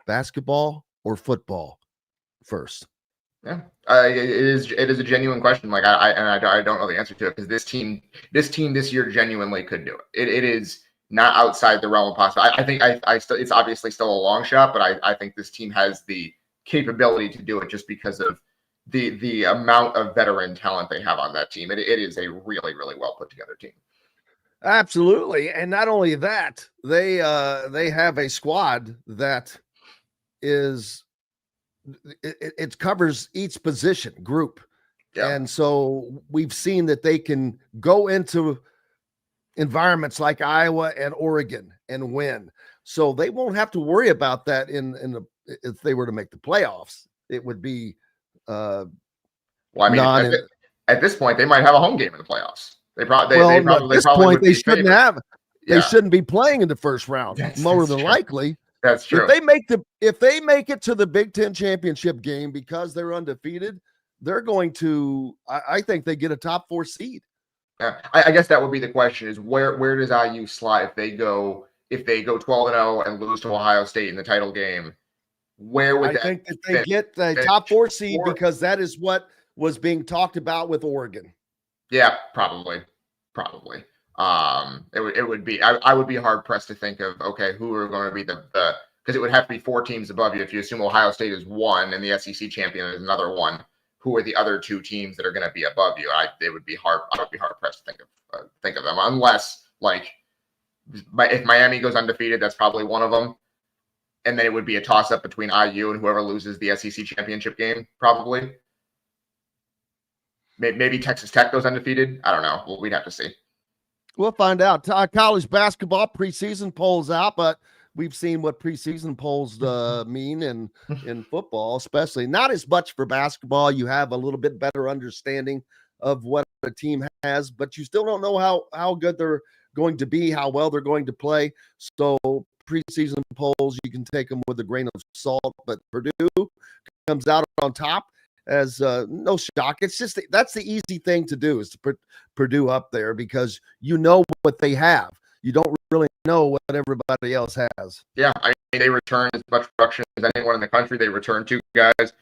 basketball or football first? Yeah, it is a genuine question. Like I don't know the answer to it, because this team this year genuinely could do it. It is not outside the realm of possible. I think it's obviously still a long shot, but I think this team has the capability to do it just because of the amount of veteran talent they have on that team. It is a really, really well put together team. Absolutely. And not only that, they have a squad that is it covers each position group. Yeah. And so we've seen that they can go into environments like Iowa and Oregon and win. So they won't have to worry about that if they were to make the playoffs. It would be well, I mean, at this point, they might have a home game in the playoffs. They shouldn't be playing in the first round. That's more than likely. That's true. If they make it to the Big Ten championship game because they're undefeated, they're going to. I think they get a top 4 seed. Yeah, I guess that would be the question: is where does IU slide if they go 12-0 and lose to Ohio State in the title game? Where would I think that they get the top 4 seed because that is what was being talked about with Oregon. Yeah, probably. It would be. I would be hard pressed to think of who are going to be the because it would have to be 4 teams above you if you assume Ohio State is 1 and the SEC champion is another 1. Who are the other 2 teams that are going to be above you? I would be hard pressed to think of them, unless if Miami goes undefeated, that's probably one of them, and then it would be a toss up between IU and whoever loses the SEC championship game, probably. Maybe Texas Tech goes undefeated. I don't know. Well, we'd have to see. We'll find out. College basketball preseason polls out, but we've seen what preseason polls mean in football, especially. Not as much for basketball. You have a little bit better understanding of what a team has, but you still don't know how good they're going to be, how well they're going to play. So preseason polls, you can take them with a grain of salt, but Purdue comes out on top. As no shock. It's just that's the easy thing to do, is to put Purdue up there because you know what they have. You don't really know what everybody else has. Yeah, I mean, they return as much production as anyone in the country. They return 2 guys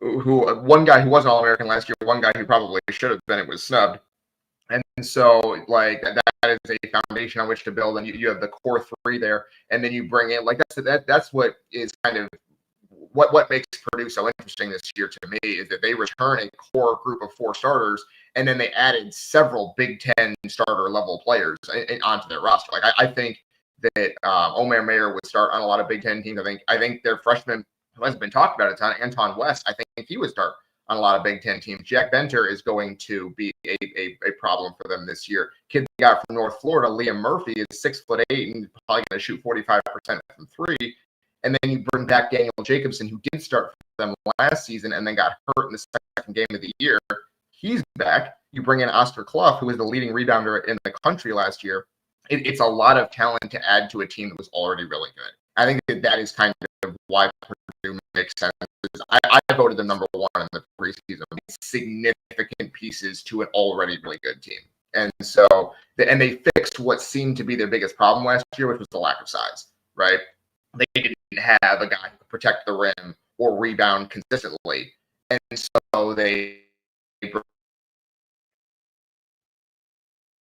one guy who wasn't All-American last year, one guy who probably should have been. It was snubbed. And so that is a foundation on which to build, and you have the core 3 there, and then you bring in that's what is kind of what makes Purdue so interesting this year to me, is that they return a core group of 4 starters, and then they added several Big Ten starter level players onto their roster. I think that Omer Mayer would start on a lot of Big Ten teams. I think their freshman, who hasn't been talked about a ton, Anton West, I think he would start on a lot of Big Ten teams. Jack Benter is going to be a problem for them this year. Kid they got from North Florida, Liam Murphy, is 6'8" and probably going to shoot 45% from 3. And then you bring back Daniel Jacobson, who did start for them last season and then got hurt in the second game of the year. He's back. You bring in Oscar Clough, who was the leading rebounder in the country last year. It's a lot of talent to add to a team that was already really good. I think that is kind of why Purdue makes sense. I voted them number 1 in the preseason. Significant pieces to an already really good team. And so, they fixed what seemed to be their biggest problem last year, which was the lack of size, right? They didn't have a guy who could protect the rim or rebound consistently. And so they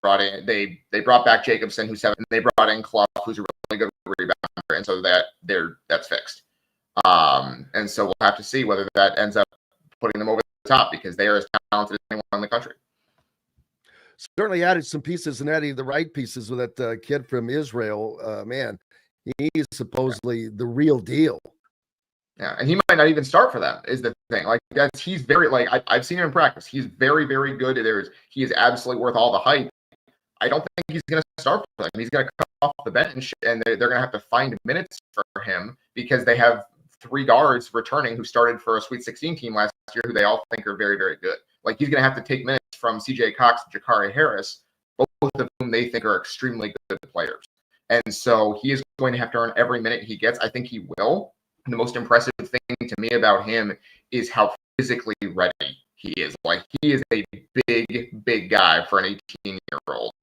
brought back Jacobson, who's 7. They brought in Clough, who's a really good rebounder, and so that's fixed. And so we'll have to see whether that ends up putting them over the top, because they are as talented as anyone in the country. Certainly added some pieces, and adding the right pieces with that kid from Israel. Man, he is supposedly the real deal. Yeah, and he might not even start for them, is the thing. Like, he's very, like, I've seen him in practice. He's very, very good. He is absolutely worth all the hype. I don't think he's going to start for them. He's going to come off the bench, and they're going to have to find minutes for him, because they have 3 guards returning who started for a Sweet 16 team last year, who they all think are very, very good. Like, he's going to have to take minutes from CJ Cox and Jakari Harris, both of whom they think are extremely good players. And so he is going to have to earn every minute he gets. I think he will. And the most impressive thing to me about him is how physically ready he is. Like, he is a big, big guy for an 18-year-old.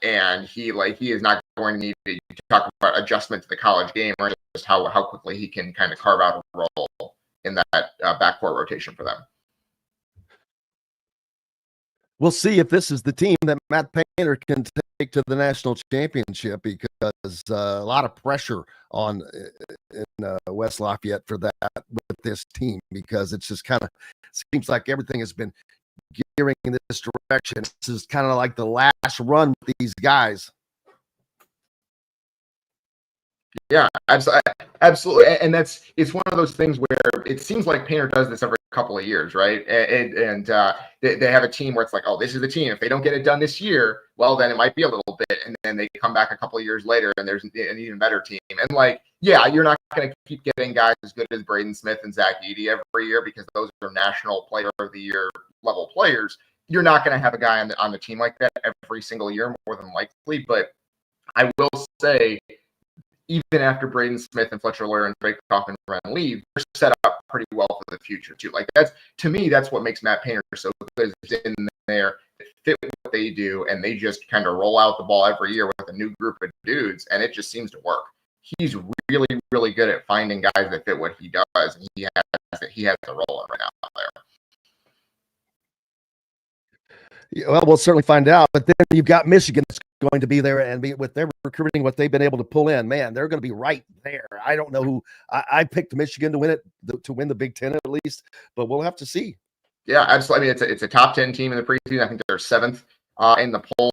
And he is not going to need to talk about adjustment to the college game, or just how quickly he can kind of carve out a role in that backcourt rotation for them. We'll see if this is the team that Matt Painter can take to the national championship, because a lot of pressure on in West Lafayette for that with this team, because it's just kind of seems like everything has been gearing in this direction. This is kind of like the last run with these guys. Yeah, absolutely. And it's one of those things where it seems like Painter does this every couple of years, right? And they have a team where it's like, oh, this is the team. If they don't get it done this year, well, then it might be a little bit. And then they come back a couple of years later, and there's an even better team. And like, yeah, you're not going to keep getting guys as good as Braden Smith and Zach Edey every year, because those are National Player of the Year level players. You're not going to have a guy on the team like that every single year, more than likely. But I will say, even after Braden Smith and Fletcher Lawyer and Drake Kaufman leave, they're set up pretty well for the future too. Like, that's what makes Matt Painter so good, is in there, fit what they do, and they just kind of roll out the ball every year with a new group of dudes, and it just seems to work. He's really, really good at finding guys that fit what he does, and he has the role right now there. Yeah, well, we'll certainly find out. But then you've got Michigan that's going to be there, and with their recruiting, what they've been able to pull in, man, they're going to be right there. I don't know who I picked Michigan to win it, to win the Big Ten at least, but we'll have to see. Yeah, absolutely. I mean, it's a top 10 team in the preseason. I think they're 7th in the poll.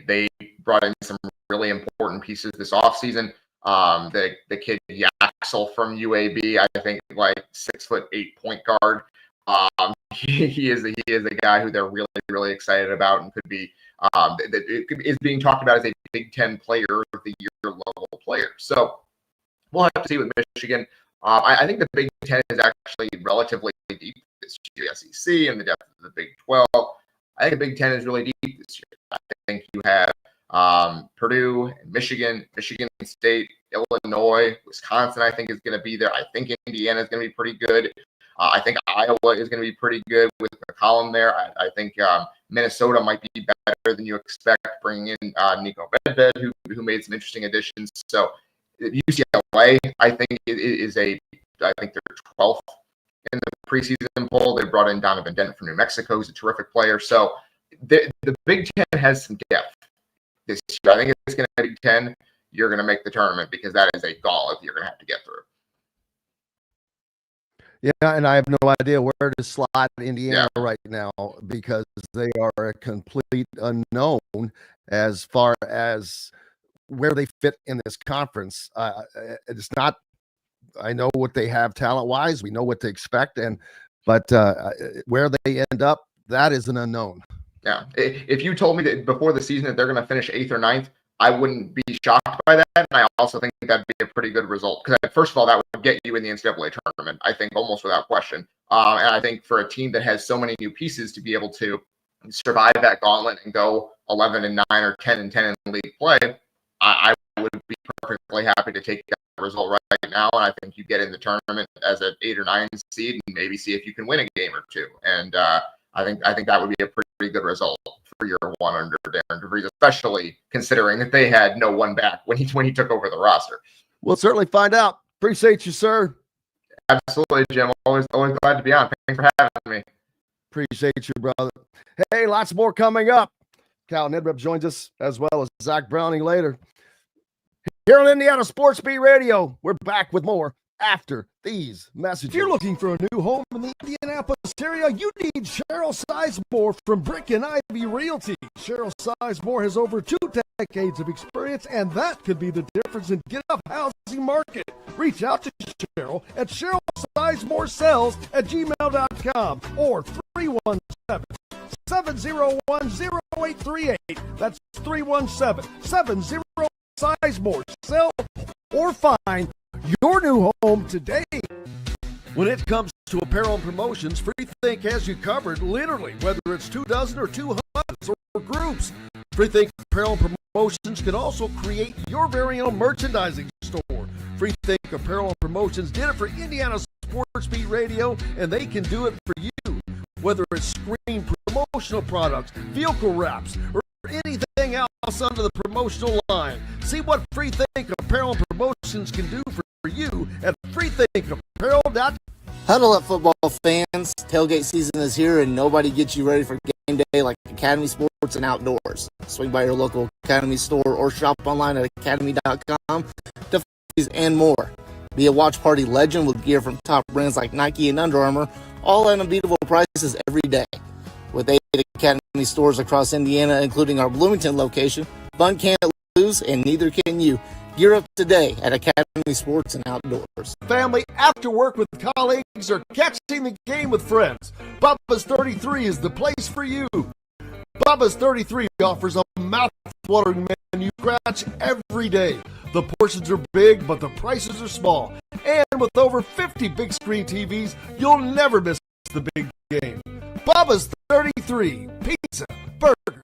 They brought in some really important pieces this offseason. The kid Yaxel from UAB, I think, like 6'8" point guard. He is a guy who they're really, really excited about, and could be is being talked about as a Big Ten Player of the Year level player. So we'll have to see with Michigan. I think the Big Ten is actually relatively deep this year. The SEC and the depth of the Big 12. I think the Big Ten is really deep this year. I think you have Purdue, and Michigan State, Illinois, Wisconsin. I think is going to be there. I think Indiana is going to be pretty good. I think Iowa is going to be pretty good with the column there. I think Minnesota might be better than you expect, bringing in Nico Bedved, who made some interesting additions. So UCLA, I think, I think they're 12th in the preseason poll. They brought in Donovan Dent from New Mexico, who's a terrific player. So the Big Ten has some depth this year. I think it's going to be 10. You're going to make the tournament, because that is a gauntlet you're going to have to get through. Yeah, and I have no idea where to slot Indiana right now, because they are a complete unknown as far as where they fit in this conference. It's not. I know what they have talent-wise. We know what to expect, but where they end up, that is an unknown. Yeah, if you told me that before the season that they're going to finish 8th or 9th, I wouldn't be shocked by that. And I also think that'd be a pretty good result, because first of all, that would get you in the NCAA tournament, I think, almost without question. And I think for a team that has so many new pieces, to be able to survive that gauntlet and go 11-9 or 10-10 in league play, I would be perfectly happy to take that result right now. And I think you get in the tournament as an 8 or 9 seed, and maybe see if you can win a game or two. And I think that would be a pretty good result for year one under Darren DeVries, especially considering that they had no one back when he took over the roster. We'll certainly find out. Appreciate you, sir. Absolutely, Jim. Always glad to be on. Thanks for having me. Appreciate you, brother. Hey, lots more coming up. Cal Neddenriep joins us, as well as Zach Browning later. Here on Indiana Sports Beat Radio, we're back with more after these messages. If you're looking for a new home in the Indianapolis area, you need Cheryl Sizemore from Brick and Ivy Realty. Cheryl Sizemore has over 2 decades of experience, and that could be the difference in get up housing market. Reach out to Cheryl at CherylSizemore@gmail.com or 317-701-0838. That's 317-70 Sizemore. Sell or find your new home today. When it comes to apparel and promotions, FreeThink has you covered, literally, whether it's 24 or 200 or groups. FreeThink Apparel and Promotions can also create your very own merchandising store. FreeThink Apparel and Promotions did it for Indiana Sports Beat Radio, and they can do it for you. Whether it's screen promotional products, vehicle wraps, or anything else under the promotional line. See what FreeThink Apparel and Promotions can do for you at freethinkapparel.com. Huddle up, football fans. Tailgate season is here, and nobody gets you ready for game day like Academy Sports and Outdoors. Swing by your local Academy store or shop online at academy.com to these and more. Be a watch party legend with gear from top brands like Nike and Under Armour, all at unbeatable prices every day. With 8 Academy stores across Indiana, including our Bloomington location, fun can't lose, and neither can you. Gear up today at Academy Sports and Outdoors. Family, after work with colleagues, or catching the game with friends, Bubba's 33 is the place for you. Bubba's 33 offers a mouth-watering menu scratch every day. The portions are big, but the prices are small. And with over 50 big screen TVs, you'll never miss the big game. Bubba's 33, pizza, burger.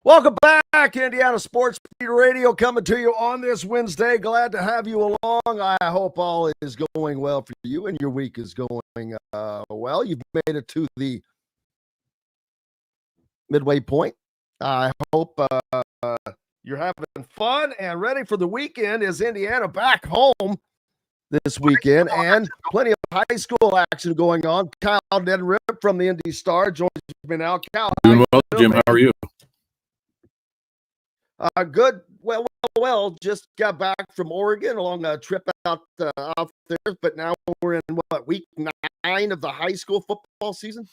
Welcome back, Indiana Sports Beat Radio, coming to you on this Wednesday. Glad to have you along. I hope all is going well for you and your week is going well. You've made it to the midway point. I hope you're having fun and ready for the weekend as Indiana back home this weekend, and plenty of high school action going on. Kyle Neddenriep from the Indy Star joins me now. Kyle, doing well, Jim. How are you? Good. Well, just got back from Oregon along a trip out there, but now we're in week 9 of the high school football season?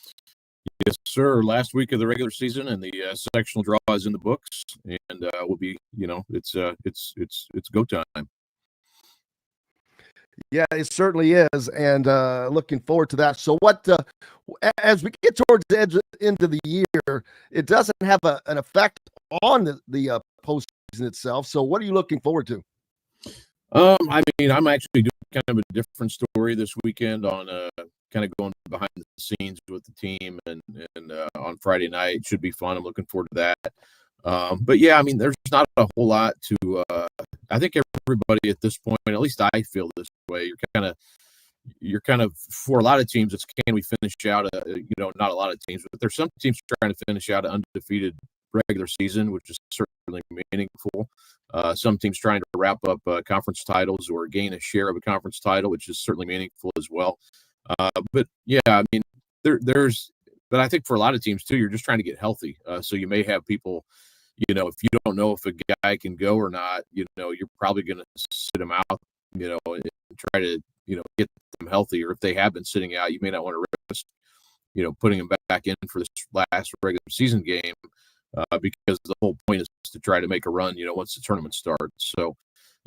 Yes, sir. Last week of the regular season, and the sectional draw is in the books, and we'll be, it's go time. Yeah, it certainly is, and looking forward to that. So what, as we get towards the end of the year, it doesn't have an effect on the postseason itself. So what are you looking forward to? I mean, I'm actually doing kind of a different story this weekend on kind of going behind the scenes with the team, and on Friday night. It should be fun. I'm looking forward to that. But yeah, I mean, there's not a whole lot to, I think everybody at this point, at least I feel this way, you're kind of, for a lot of teams, it's can we finish out not a lot of teams, but there's some teams trying to finish out an undefeated regular season, which is certainly meaningful. Some teams trying to wrap up conference titles or gain a share of a conference title, which is certainly meaningful as well. But yeah, I mean, but I think for a lot of teams too, you're just trying to get healthy. So you may have people, if you don't know if a guy can go or not, you're probably going to sit him out, and try to, get them healthy. Or if they have been sitting out, you may not want to risk, putting them back in for this last regular season game, because the whole point is to try to make a run, once the tournament starts. So,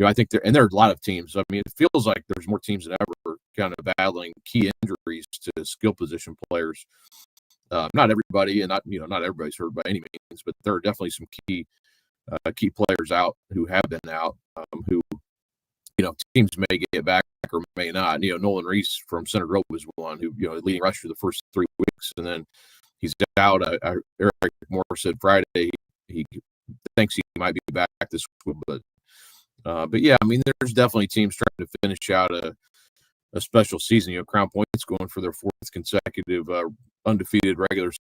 I think there are a lot of teams. I mean, it feels like there's more teams than ever kind of battling key injuries to skill position players. Not everybody, and not everybody's hurt by any means, but there are definitely some key players out who have been out, who, teams may get back or may not. Nolan Reese from Center Grove was one who, leading rusher the first 3 weeks, and then he's out. Eric Moore said Friday he thinks he might be back this week, but yeah, I mean, there's definitely teams trying to finish out a special season. Crown Point's going for their 4th consecutive undefeated regular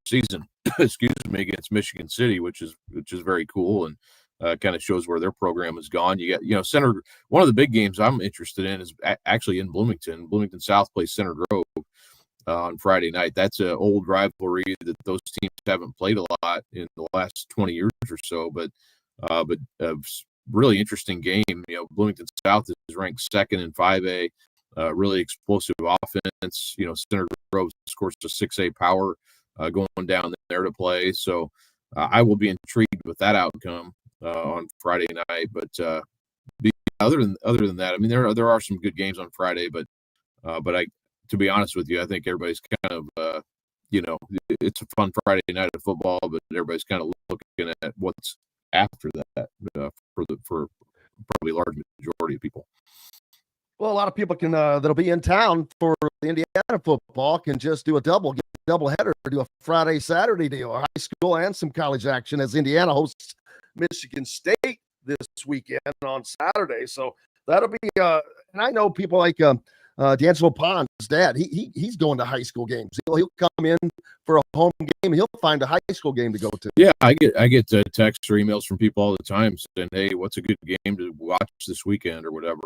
season excuse me, against Michigan City, which is very cool, and kind of shows where their program has gone. You got Center. One of the big games I'm interested in is actually in Bloomington. Bloomington South plays Center Grove on Friday night. That's an old rivalry that those teams haven't played a lot in the last 20 years or so, but really interesting game. Bloomington South is ranked second in 5A. Really explosive offense. Center Grove scores a 6A power going down there to play. So I will be intrigued with that outcome on Friday night. But other than that, I mean, there are some good games on Friday, but to be honest with you, I think everybody's kind of it's a fun Friday night of football, but everybody's kind of looking at what's after that for probably a large majority of people. Well, a lot of people can that'll be in town for the Indiana football can just do a double header, do a Friday Saturday deal, high school and some college action as Indiana hosts Michigan State this weekend on Saturday. So that'll be and I know people like D'Angelo Pond's dad. He's going to high school games. He'll come in for a home game. He'll find a high school game to go to. Yeah, I get texts or emails from people all the time saying, "Hey, what's a good game to watch this weekend or whatever?"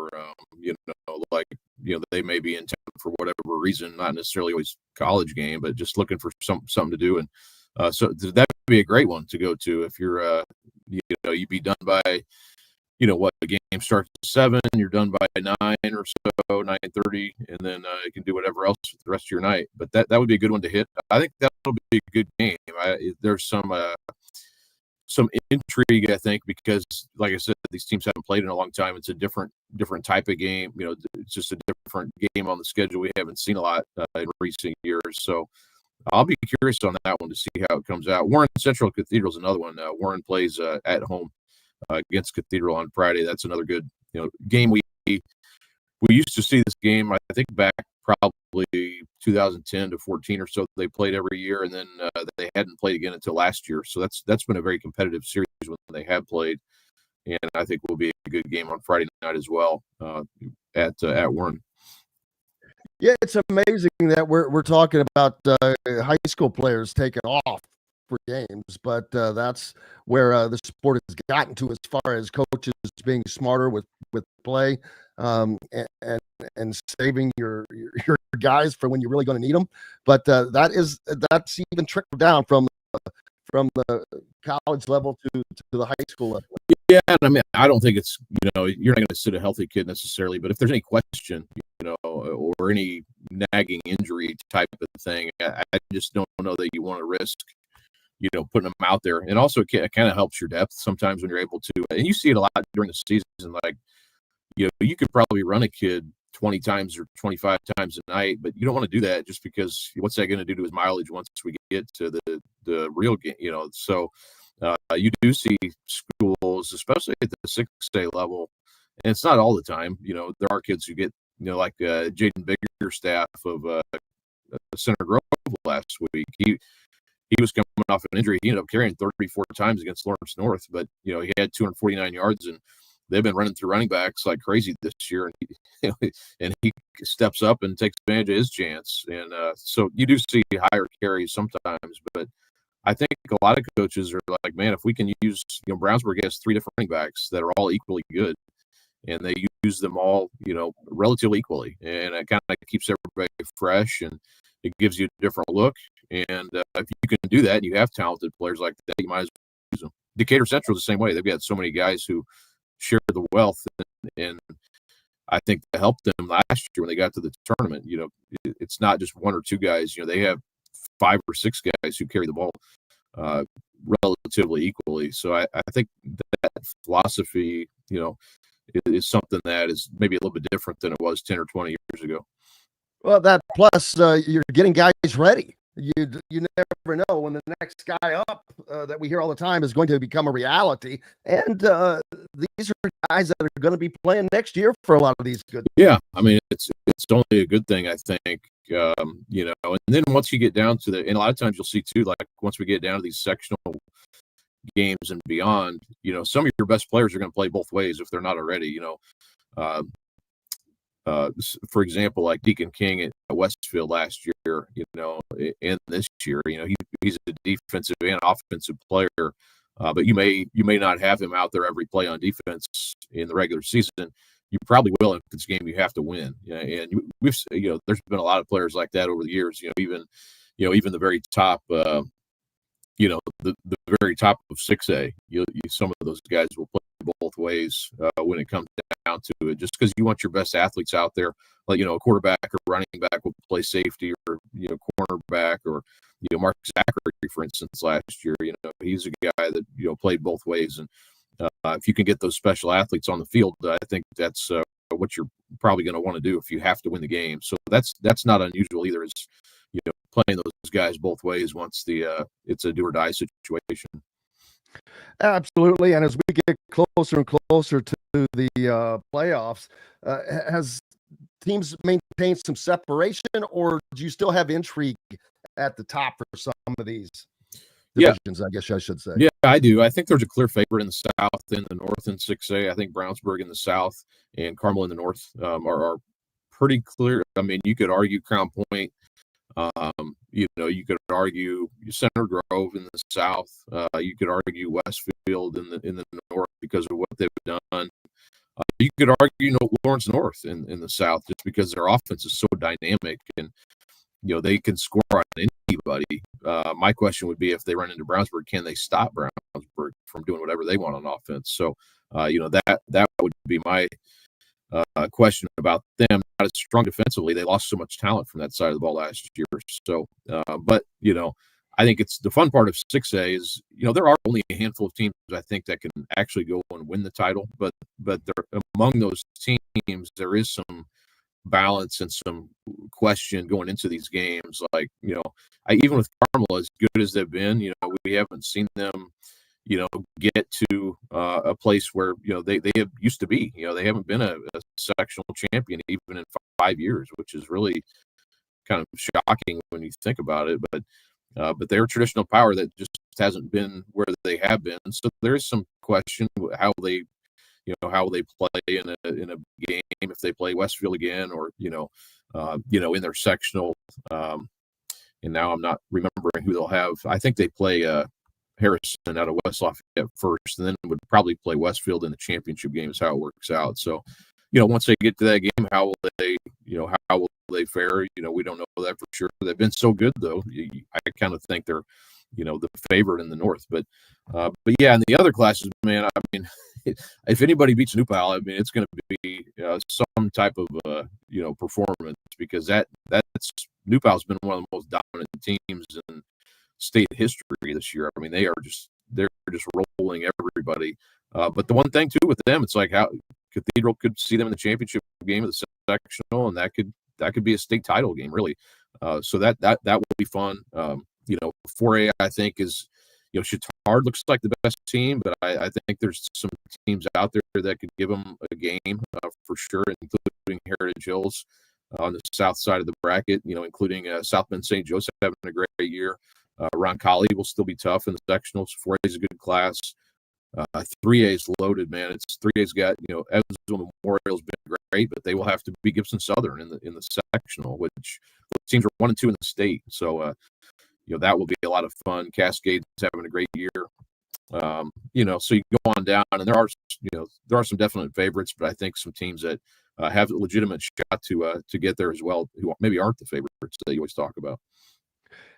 They may be in town for whatever reason, not necessarily always college game, but just looking for something to do. And so that would be a great one to go to if you're you'd be done by. The game starts at 7, you're done by 9 or so, 9:30, and then you can do whatever else for the rest of your night. But that would be a good one to hit. I think that'll be a good game. There's some intrigue, I think, because, like I said, these teams haven't played in a long time. It's a different type of game. It's just a different game on the schedule. We haven't seen a lot in recent years. So I'll be curious on that one to see how it comes out. Warren Central Cathedral is another one. Warren plays at home against Cathedral on Friday. That's another good game. We used to see this game, I think, back probably 2010 to 14 or so. They played every year, and then they hadn't played again until last year. So that's been a very competitive series when they have played, and I think will be a good game on Friday night as well at Warren. Yeah, it's amazing that we're talking about high school players taking off for games, but that's where the sport has gotten to as far as coaches being smarter with play and saving your guys for when you're really going to need them. But that's even trickled down from the college level to the high school level. Yeah, I mean, I don't think it's you're not going to sit a healthy kid necessarily, but if there's any question, or any nagging injury type of thing, I just don't know that you want to risk putting them out there. And also it kind of helps your depth sometimes when you're able to, and you see it a lot during the season, like, you could probably run a kid 20 times or 25 times a night, but you don't want to do that just because what's that going to do to his mileage once we get to the real game, So you do see schools, especially at the 6A level, and it's not all the time, there are kids who get, like Jaden Biggerstaff of Center Grove last week. He was coming off an injury. He ended up carrying 34 times against Lawrence North, but he had 249 yards, and they've been running through running backs like crazy this year. And he steps up and takes advantage of his chance. And so you do see higher carries sometimes, but I think a lot of coaches are like, man, if we can use, Brownsburg has 3 different running backs that are all equally good, and they use them all, relatively equally, and it kind of keeps everybody fresh, and it gives you a different look. And if you can do that, and you have talented players like that, you might as well use them. Decatur Central is the same way. They've got so many guys who share the wealth, and I think that helped them last year when they got to the tournament. It's not just 1 or 2 guys. They have 5 or 6 guys who carry the ball relatively equally. So I think that philosophy, is something that is maybe a little bit different than it was 10 or 20 years ago. Well, that plus you're getting guys ready. You never know when the next guy up that we hear all the time is going to become a reality. And these are guys that are going to be playing next year for a lot of these good. Yeah, I mean, it's only a good thing, I think. And then once you get down to and a lot of times you'll see too, like once we get down to these sectional games and beyond, some of your best players are going to play both ways if they're not already. For example, like Deacon King at Westfield last year, and this year, he's a defensive and offensive player, but you may not have him out there every play on defense in the regular season. You probably will if it's a game you have to win. And we've, there's been a lot of players like that over the years. Even the very top, the very top of 6A. Some of those guys will play both ways when it comes down to it, just because you want your best athletes out there. Like, a quarterback or running back will play safety, or, cornerback, or, Mark Zachary, for instance, last year, he's a guy that, played both ways. And if you can get those special athletes on the field, I think that's what you're probably going to want to do if you have to win the game. So that's not unusual either, is, playing those guys both ways once it's a do or die situation. Absolutely. And as we get closer and closer to the playoffs, has teams maintained some separation, or do you still have intrigue at the top for some of these divisions, I guess I should say? Yeah, I do. I think there's a clear favorite in the South, in the North in 6A. I think Brownsburg in the South and Carmel in the North are pretty clear. I mean, you could argue Crown Point. You could argue Center Grove in the South. You could argue Westfield in the North because of what they've done. You could argue Lawrence North in the South, just because their offense is so dynamic and they can score on anybody. My question would be, if they run into Brownsburg, can they stop Brownsburg from doing whatever they want on offense? So that would be my question about them. Not as strong defensively. They lost so much talent from that side of the ball last year. So, but I think it's the fun part of 6A is, there are only a handful of teams, I think, that can actually go and win the title. But there, among those teams, there is some balance and some question going into these games. Like, even with Carmel, as good as they've been, we haven't seen them, get to a place where, they have used to be. They haven't been a sectional champion even in 5 years, which is really kind of shocking when you think about it. But they're a traditional power that just hasn't been where they have been. So there is some question how they play in a game, if they play Westfield again, or in their sectional. And now I'm not remembering who they'll have. I think they play Harrison out of West Lafayette first, and then would probably play Westfield in the championship game, is how it works out. So, once they get to that game, how will they fare? We don't know that for sure. They've been so good, though. I kind of think they're, the favorite in the North. But yeah, in the other classes, man, I mean, if anybody beats New Pal, I mean, it's going to be some type of performance, because that's New Pal's been one of the most dominant teams in state history this year. I mean, they're just rolling everybody. But the one thing too with them, it's like how Cathedral could see them in the championship game of the sectional, and that could be a state title game, really. So that will be fun. 4A, I think, is, Chittard looks like the best team, but I think there's some teams out there that could give them a game for sure, including Heritage Hills on the south side of the bracket, including South Bend St. Joseph having a great year. Roncalli will still be tough in the sectionals. 4A is a good class. 3A is loaded, man. It's 3A's got, Evansville Memorial's been great, but they will have to be Gibson Southern in the sectional, which teams are 1 and 2 in the state. So, that will be a lot of fun. Cascade's having a great year. So you go on down, and there are some definite favorites, but I think some teams that have a legitimate shot to get there as well, who maybe aren't the favorites that you always talk about.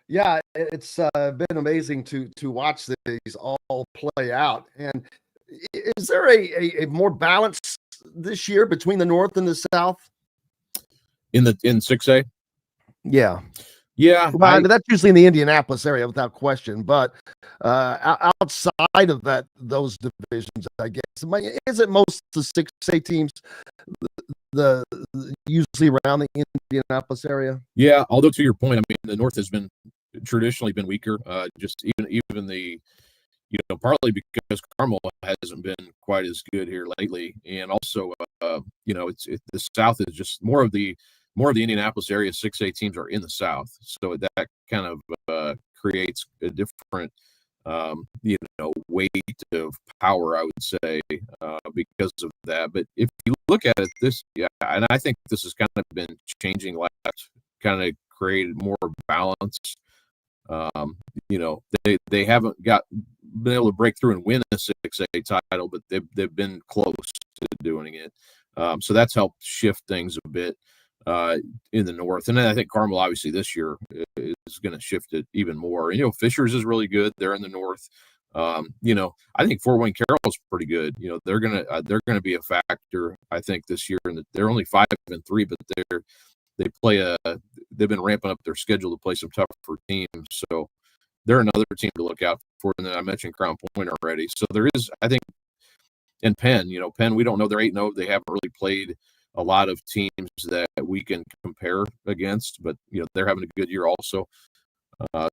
Yeah, it's been amazing to watch these all play out. And is there a more balance this year between the North and the South? In 6A? Yeah. Yeah. Well, that's usually in the Indianapolis area without question. But outside of those divisions, I guess, is it most of the 6A teams the usually around the Indianapolis area? Yeah, although to your point, I mean, the North has been traditionally been weaker. Just even the, partly because Carmel hasn't been quite as good here lately, and also the South is just more of the Indianapolis area 6A teams are in the South, so that kind of creates a different weight of power, I would say, because of that. But if you look at it, and I think this has kind of been changing kind of created more balance. They haven't been able to break through and win a 6A title, but they've been close to doing it. So that's helped shift things a bit in the North. And then I think Carmel, obviously, this year is going to shift it even more. Fishers is really good. They're in the North. I think Fort Wayne Carroll's pretty good. They're gonna be a factor, I think, this year. And they're only 5-3, but they've been ramping up their schedule to play some tougher teams. So they're another team to look out for. And then I mentioned Crown Point already. So there is, I think, and Penn. Penn, we don't know. They're 8-0. They haven't really played a lot of teams that we can compare against, but they're having a good year also.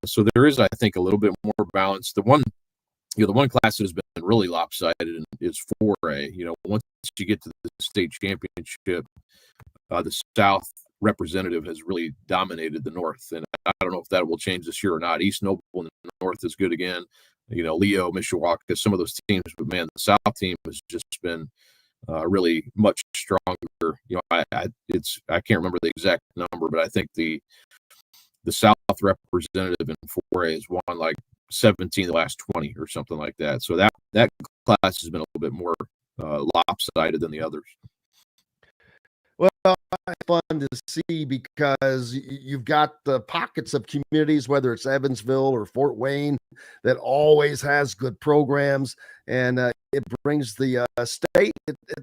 So there is, I think, a little bit more balance. The one class that has been really lopsided is 4A. Once you get to the state championship, the South representative has really dominated the North, and I don't know if that will change this year or not. East Noble in the North is good again. Leo, Mishawaka, some of those teams, but man, the South team has just been really much stronger. I can't remember the exact number, but I think the South representative in 4A has won like 17 of the last 20 or something like that. So that class has been a little bit more lopsided than the others. Well, it's fun to see because you've got the pockets of communities, whether it's Evansville or Fort Wayne, that always has good programs, and it brings the state.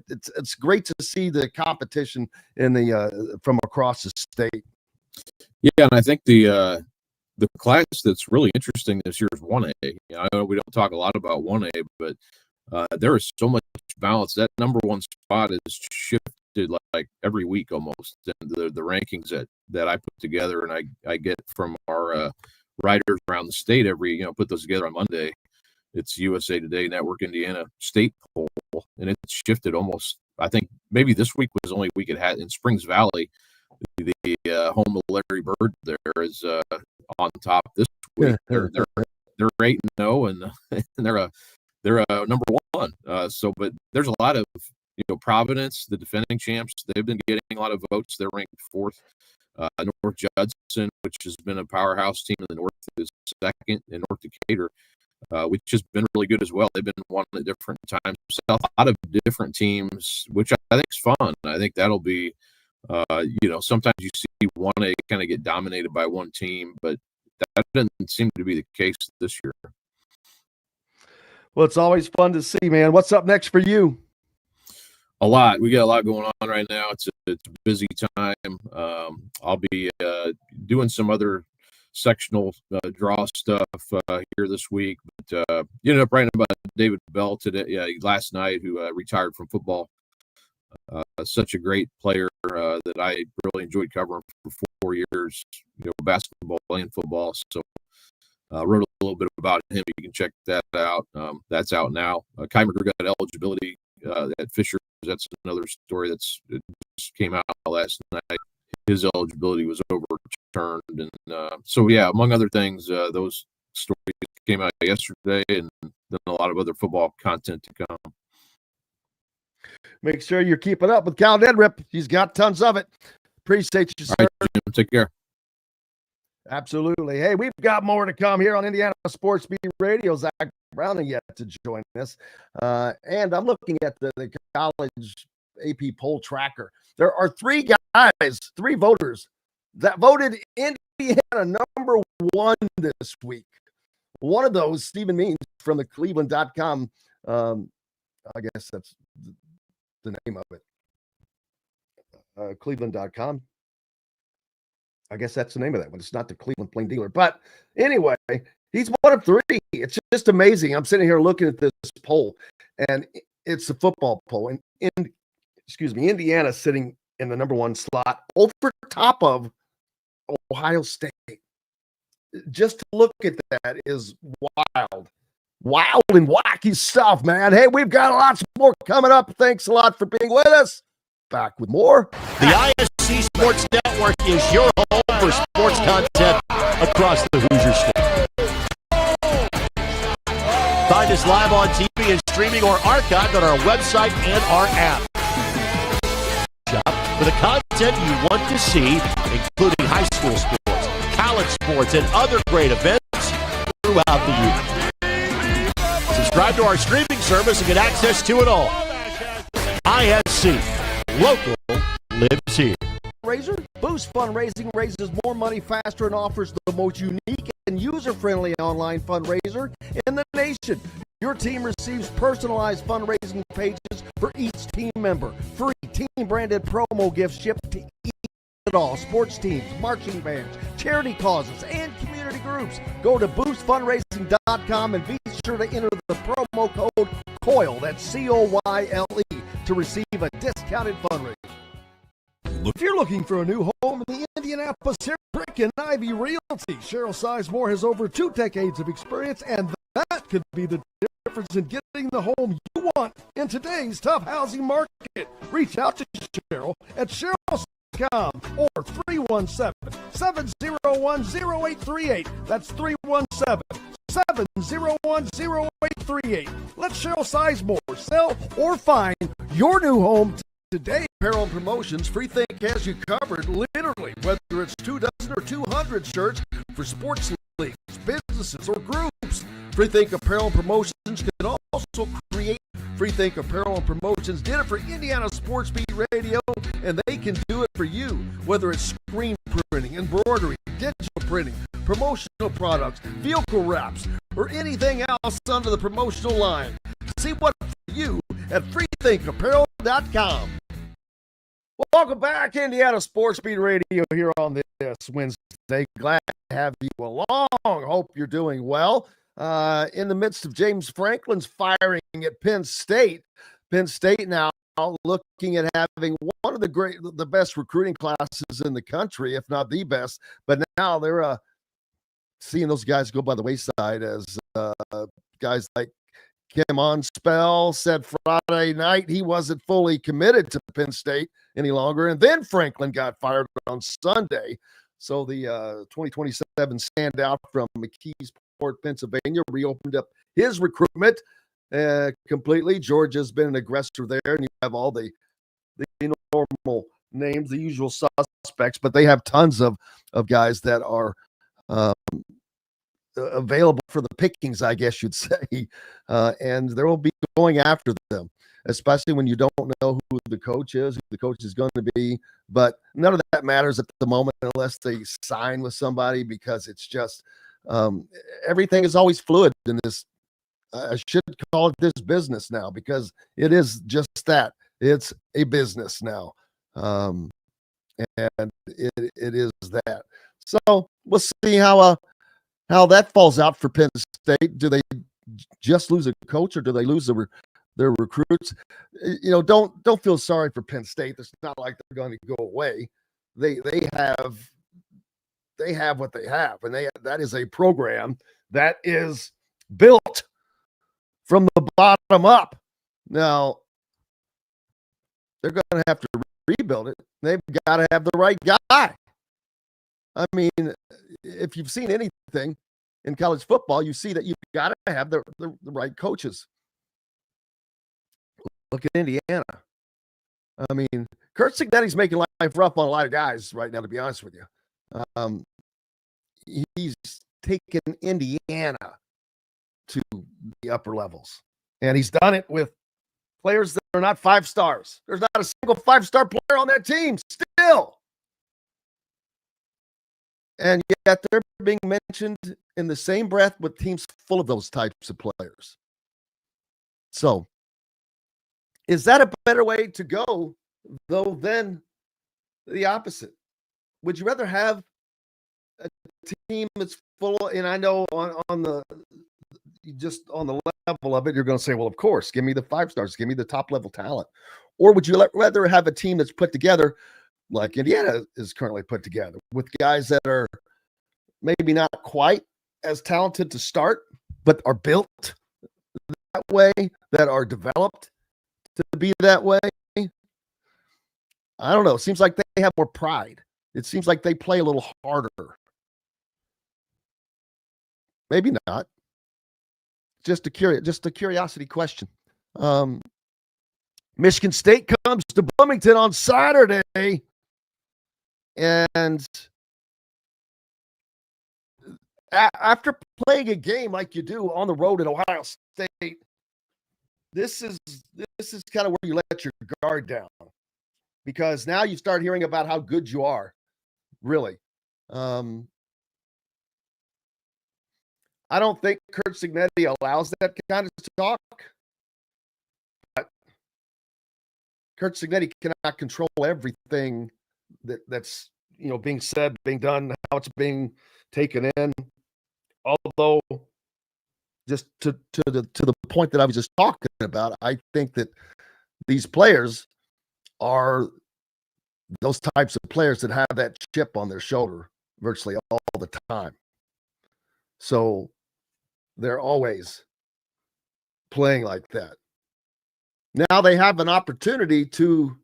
It's great to see the competition in the from across the state. Yeah, and I think the class that's really interesting this year is 1A. I know we don't talk a lot about 1A, but there is so much balance. That number one spot is shifted like every week almost. And the rankings that I put together and I get from our writers around the state put those together on Monday. It's USA Today Network Indiana State Poll, and it's shifted almost. I think maybe this week was the only week it had in Springs Valley. The home of Larry Bird there is on top this week. They're 8-0 and they're number one. But there's a lot of Providence, the defending champs. They've been getting a lot of votes. They're ranked 4th. North Judson, which has been a powerhouse team in the North, is 2nd, and North Decatur, which has been really good as well. They've been won at different times. A lot of different teams, which I think is fun. I think that'll be. Sometimes you see 1A kind of get dominated by one team, but that doesn't seem to be the case this year. Well, it's always fun to see, man. What's up next for you? A lot. We got a lot going on right now. It's a busy time. I'll be doing some other sectional draw stuff here this week, but you ended up writing about David Bell today, last night, who retired from football. Such a great player that I really enjoyed covering for 4 years, basketball and football. So wrote a little bit about him. You can check that out. That's out now. Kai McGrew got eligibility at Fisher. That's another story that's just came out last night. His eligibility was overturned. And among other things, those stories came out yesterday, and then a lot of other football content to come. Make sure you're keeping up with Cal Neddenriep. He's got tons of it. Appreciate you, sir. All right, Jim, take care. Absolutely. Hey, we've got more to come here on Indiana Sports Beat Radio. Zach Browning yet to join us. And I'm looking at the college AP poll tracker. There are 3 voters that voted Indiana number 1 this week. One of those, Stephen Means from the Cleveland.com. I guess that's the name of it. Cleveland.com. I guess that's the name of that one. It's not the Cleveland Plain Dealer. But anyway, he's one of 3. It's just amazing. I'm sitting here looking at this poll, and it's a football poll. And Indiana sitting in the number 1 slot over top of Ohio State. Just to look at that is wild. Wild and wacky stuff, man. Hey, we've got lots more coming up. Thanks a lot for being with us. Back with more. The ISB Sports Network is your home for sports content across the Hoosier State. Find us live on TV and streaming or archived on our website and our app. Shop for the content you want to see, including high school sports, college sports, and other great events throughout the year. Subscribe to our streaming service and get access to it all. ISC, local lives here. Boost Fundraising raises more money faster and offers the most unique and and user-friendly online fundraiser in the nation. Your team receives personalized fundraising pages for each team member. Free team-branded promo gifts shipped to it all. Sports teams, marching bands, charity causes, and community groups. Go to boostfundraising.com and be sure to enter the promo code COYLE, that's COYLE, to receive a discounted fundraiser. If you're looking for a new home in the Indianapolis area, Brick and Ivy Realty, Cheryl Sizemore has over 2 decades of experience, and that could be the difference in getting the home you want in today's tough housing market. Reach out to Cheryl at Cheryl.com or 317-701-0838. That's 317-701-0838. Let Cheryl Sizemore sell or find your new home today. Apparel and Promotions, Free Think has you covered, literally, whether it's 2 dozen or 200 shirts for sports leagues, businesses, or groups. Free Think Apparel and Promotions can also create. Free Think Apparel and Promotions did it for Indiana Sports Beat Radio, and they can do it for you, whether it's screen printing, embroidery, digital printing, promotional products, vehicle wraps, or anything else under the promotional line. See what for you at freethinkapparel.com. Welcome back, Indiana Sports Beat Radio here on this Wednesday. Glad to have you along. Hope you're doing well. In the midst of James Franklin's firing at Penn State now looking at having one of the best recruiting classes in the country, if not the best. But now they're seeing those guys go by the wayside as guys like Kim on Spell said Friday night he wasn't fully committed to Penn State any longer. And then Franklin got fired on Sunday. So the 2027 standout from McKeesport, Pennsylvania, reopened up his recruitment completely. Georgia's been an aggressor there, and you have all the normal names, the usual suspects, but they have tons of guys that are available for the pickings, I guess you'd say, and they will be going after them, especially when you don't know who the coach is going to be. But none of that matters at the moment unless they sign with somebody, because it's just everything is always fluid in this. I should call it this business now, because it is just that. It's a business now, and it is that. So we'll see how that falls out for Penn State. Do they just lose a coach, or do they lose their recruits? Don't feel sorry for Penn State. It's not like they're going to go away. They have what they have, and that is a program that is built from the bottom up. Now they're going to have to rebuild it. They've got to have the right guy. I mean, if you've seen anything in college football, you see that you've got to have the right coaches. Look at Indiana. I mean, Kurt Cignetti's making life rough on a lot of guys right now, to be honest with you. He's taken Indiana to the upper levels, and he's done it with players that are not 5 stars. There's not a single 5-star player on that team still. And yet they're being mentioned in the same breath with teams full of those types of players. So is that a better way to go, though, than the opposite? Would you rather have a team that's full, and I know on the level of it, you're going to say, well, of course, give me the 5 stars, give me the top level talent. Or would you rather have a team that's put together like Indiana is currently put together, with guys that are maybe not quite as talented to start, but are built that way, that are developed to be that way? I don't know. It seems like they have more pride. It seems like they play a little harder. Maybe not. Just a curiosity question. Michigan State comes to Bloomington on Saturday, and after playing a game like you do on the road at Ohio State, this is kind of where you let your guard down, because now you start hearing about how good you are, really. I don't think Kurt Signetti allows that kind of talk. But Kurt Signetti cannot control everything that's being said, being done, how it's being taken in. Although, just to the point that I was just talking about, I think that these players are those types of players that have that chip on their shoulder virtually all the time. So they're always playing like that. Now they have an opportunity to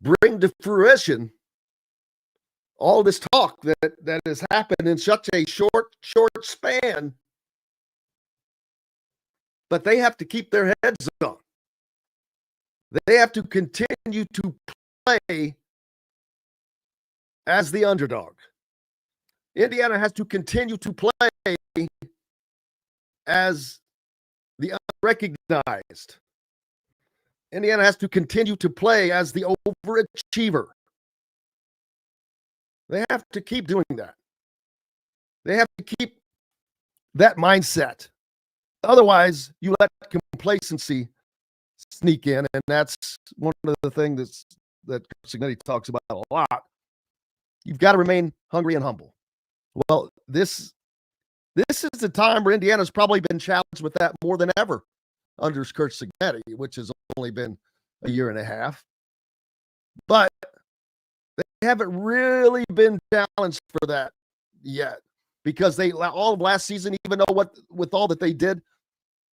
bring to fruition all this talk that has happened in such a short span. But they have to keep their heads on. They have to continue to play as the underdog. Indiana has to continue to play as the unrecognized. Indiana has to continue to play as the overachiever. They have to keep doing that. They have to keep that mindset. Otherwise, you let complacency sneak in, and that's one of the things that Signetti talks about a lot. You've got to remain hungry and humble. Well, this is the time where Indiana's probably been challenged with that more than ever under Kurt Signetti, which has only been a year and a half. But they haven't really been challenged for that yet, because they all of last season, even though with all that they did,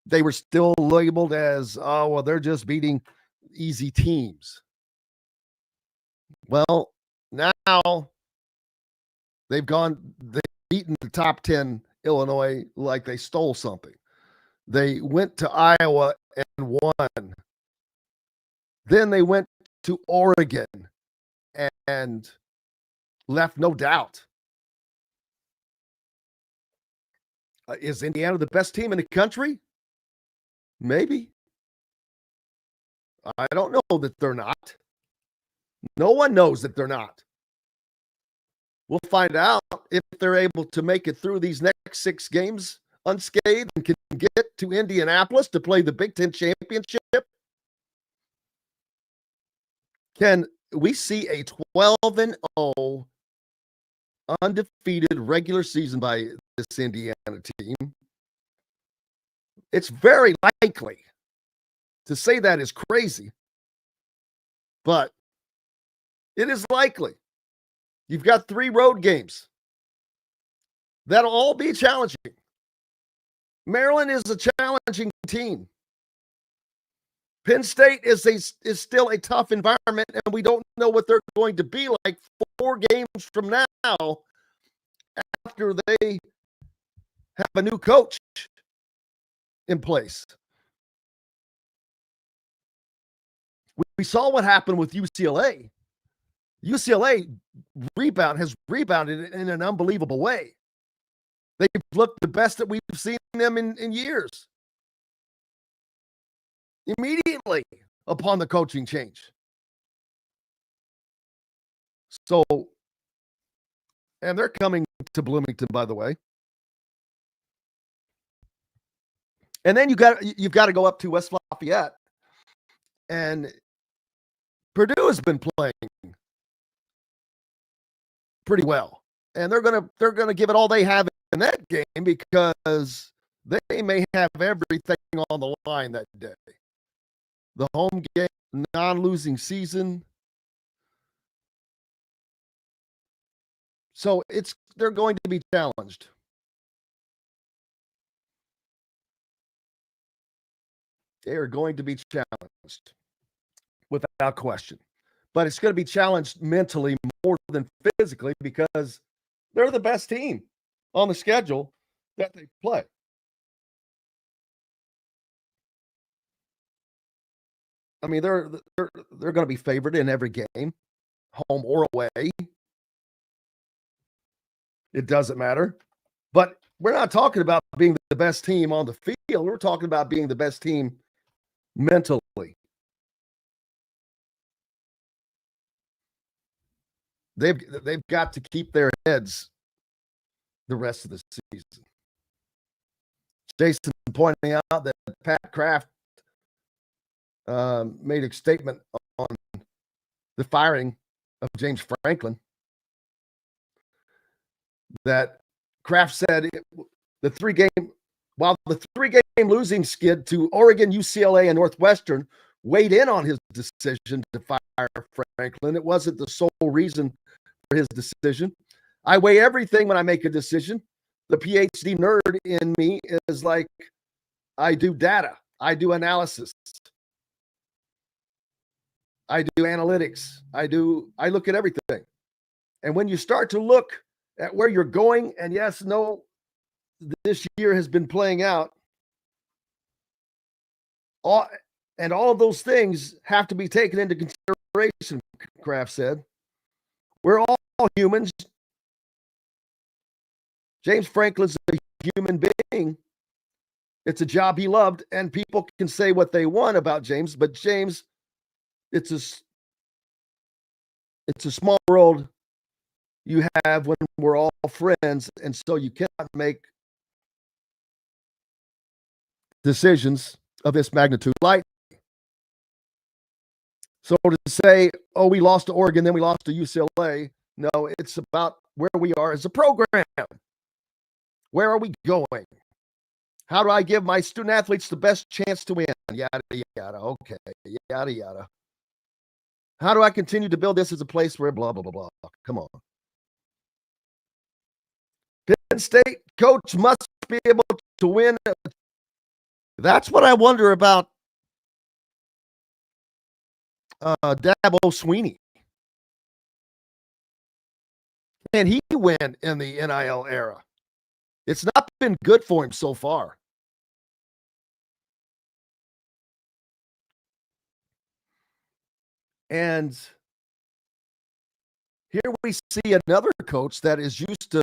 they were still labeled as, oh, well, they're just beating easy teams. Well, now they've beaten the top 10 Illinois like they stole something. They went to Iowa and won. Then they went to Oregon and left no doubt. Is Indiana the best team in the country? Maybe. I don't know that they're not. No one knows that they're not. We'll find out if they're able to make it through these next 6 games unscathed and can get to Indianapolis to play the Big Ten championship. Can we see a 12-0 undefeated regular season by this Indiana team? It's very likely. To say that is crazy, but it is likely. You've got 3 road games. That'll all be challenging. Maryland is a challenging team. Penn State is still a tough environment, and we don't know what they're going to be like 4 games from now after they have a new coach in place. We saw what happened with UCLA. UCLA has rebounded in an unbelievable way. They've looked the best that we've seen them in years. Immediately upon the coaching change. So, and they're coming to Bloomington, by the way. And then you've got to go up to West Lafayette. And Purdue has been playing pretty well. And they're gonna give it all they have in that game, because they may have everything on the line that day. The home game, non-losing season. So they're going to be challenged. They are going to be challenged without question. But it's going to be challenged mentally more than physically, because they're the best team on the schedule that they play. I mean, they're going to be favored in every game, home or away. It doesn't matter. But we're not talking about being the best team on the field. We're talking about being the best team mentally. They've got to keep their heads the rest of the season. Jason pointing out that Pat Kraft made a statement on the firing of James Franklin. That Kraft said while the three-game losing skid to Oregon, UCLA, and Northwestern weighed in on his decision to fire Franklin, it wasn't the sole reason for his decision. I weigh everything when I make a decision. The PhD nerd in me is like, I do data. I do analysis. I do analytics. I look at everything. And when you start to look at where you're going, and yes, no, this year has been playing out, all of those things have to be taken into consideration, Kraft said. We're all humans. James Franklin's a human being. It's a job he loved, and people can say what they want about James, but James, it's a small world you have when we're all friends, and so you cannot make decisions of this magnitude lightly. So to say, oh, we lost to Oregon, then we lost to UCLA, no, it's about where we are as a program. Where are we going? How do I give my student athletes the best chance to win? Yada, yada. Okay, yada, yada. How do I continue to build this as a place where blah, blah, blah, blah? Come on. Penn State coach must be able to win. That's what I wonder about Dabo Sweeney. Can he win in the NIL era? It's not been good for him so far. And here we see another coach that is used to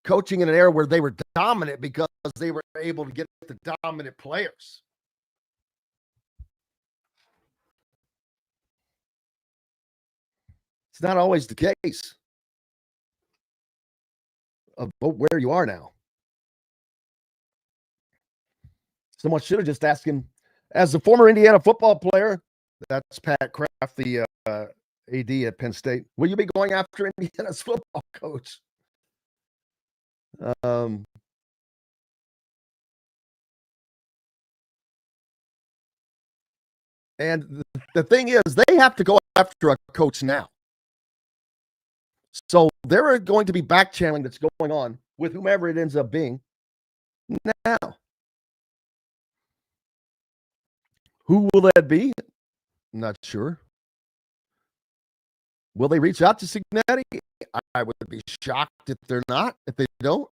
coaching in an era where they were dominant because they were able to get the dominant players. It's not always the case of where you are now. Someone should have just asked him, as a former Indiana football player, that's Pat Kraft, the AD at Penn State, will you be going after Indiana's football coach? And the thing is, they have to go after a coach now. So there are going to be back channeling that's going on with whomever it ends up being now. Who will that be? Not sure. Will they reach out to Signetti? I would be shocked if they're not, if they don't.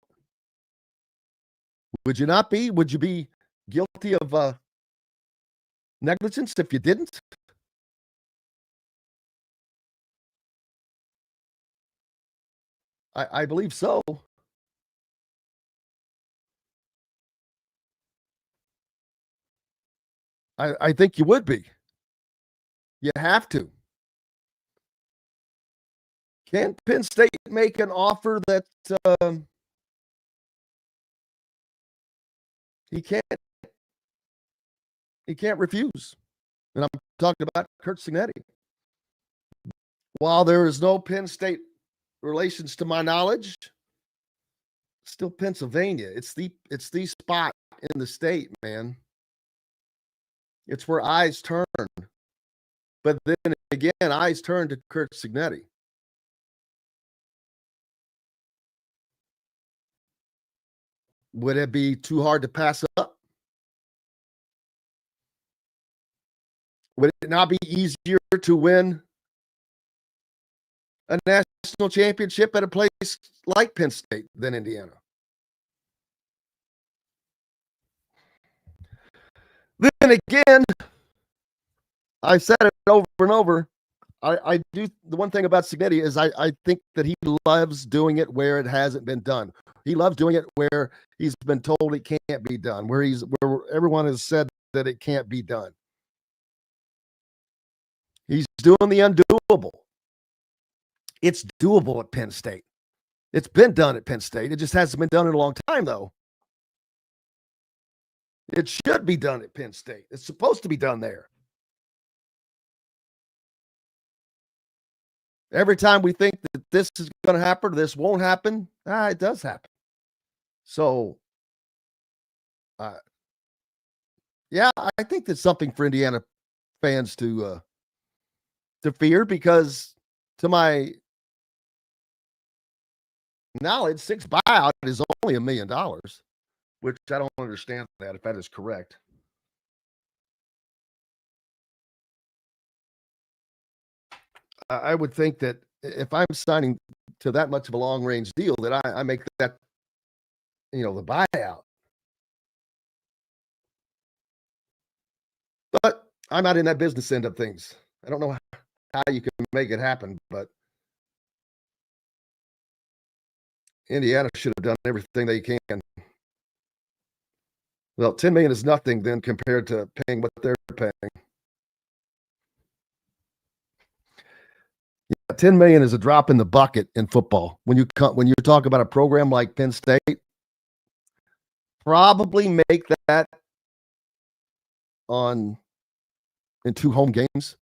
Would you not be? Would you be guilty of negligence if you didn't? I believe so. I think you would be. You have to. Can Penn State make an offer that he can't refuse? And I'm talking about Curt Signetti. While there is no Penn State relations to my knowledge, still Pennsylvania. It's the spot in the state, man. It's where eyes turn. But then again, eyes turn to Curt Signetti. Would it be too hard to pass up? Would it not be easier to win a national championship at a place like Penn State than Indiana? Then again, I said it over and over. I do. The one thing about Signetti is I think that he loves doing it where it hasn't been done. He loves doing it where he's been told it can't be done, where everyone has said that it can't be done. He's doing the undoable. It's doable at Penn State. It's been done at Penn State. It just hasn't been done in a long time, though. It should be done at Penn State. It's supposed to be done there. Every time we think that this is going to happen, this won't happen, it does happen. So, yeah, I think that's something for Indiana fans to fear, because to my knowledge, 6 buyout is only $1 million, which I don't understand that, if that is correct. I would think that if I'm signing to that much of a long-range deal, that I make that, the buyout. But I'm not in that business end of things. I don't know how you can make it happen, but Indiana should have done everything they can. Well, $10 million is nothing then compared to paying what they're paying. Yeah, $10 million is a drop in the bucket in football. When you talk about a program like Penn State, probably make that in 2 home games.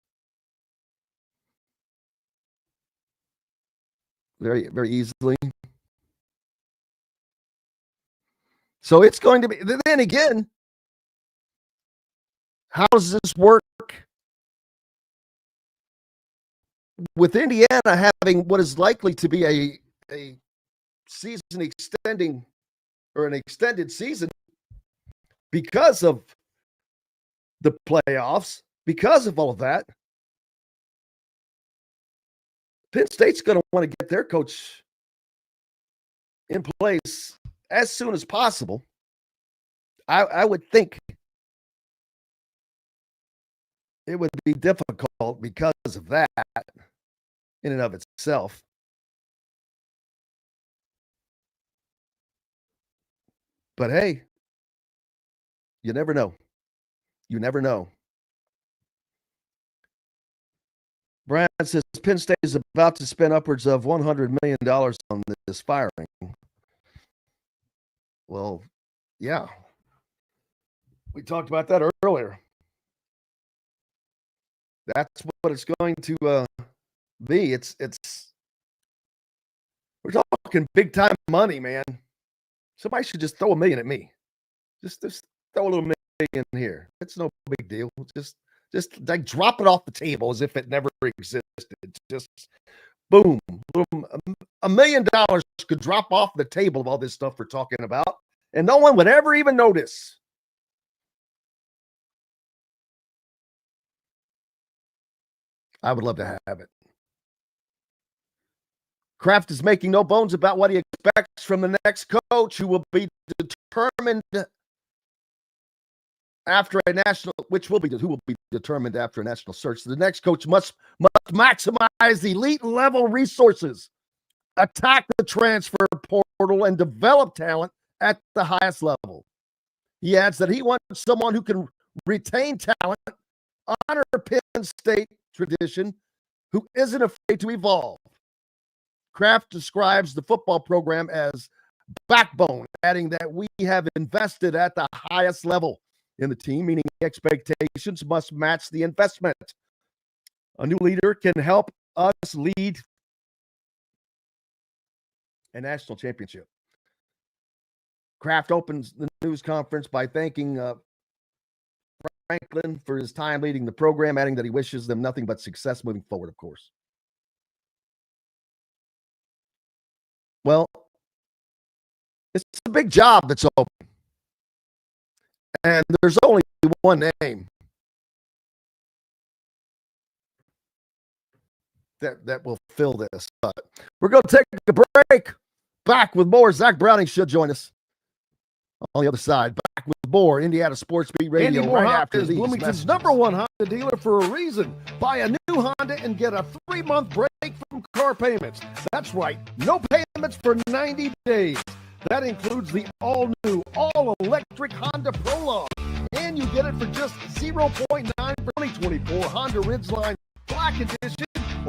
Very, very easily. So it's going to be, then again, how does this work with Indiana having what is likely to be a season extending or an extended season because of the playoffs, because of all of that? Penn State's going to want to get their coach in place as soon as possible. I would think it would be difficult because of that in and of itself. But hey, you never know. You never know. Brian says Penn State is about to spend upwards of $100 million on this firing. Well, yeah. We talked about that earlier. That's what it's going to be. It's we're talking big time money, man. Somebody should just throw $1 million at me. Just throw a little million here. It's no big deal. Just like drop it off the table as if it never existed. Just boom. $1 million could drop off the table of all this stuff we're talking about, and no one would ever even notice. I would love to have it. Kraft is making no bones about what he expects from the next coach, who will be determined after a national, who will be determined after a national search. The next coach must maximize elite level resources, attack the transfer portal, and develop talent at the highest level. He adds that he wants someone who can retain talent, honor Penn State tradition, who isn't afraid to evolve. Kraft describes the football program as backbone, adding that we have invested at the highest level in the team, meaning expectations must match the investment. A new leader can help us lead a national championship. Kraft opens the news conference by thanking Franklin for his time leading the program, adding that he wishes them nothing but success moving forward, of course. Well, it's a big job that's open. And there's only one name that will fill this. But we're going to take a break. Back with more. Zach Browning should join us on the other side. Back with more Indiana Sports Beat Radio. Andy right after is these Bloomington's messages. #1 Honda dealer for a reason. Buy a new Honda and get a 3-month break from car payments. That's right. No payments for 90 days. That includes the all-new, all-electric Honda Prologue. And you get it for just 0.9 for 2024 Honda Ridgeline Black Edition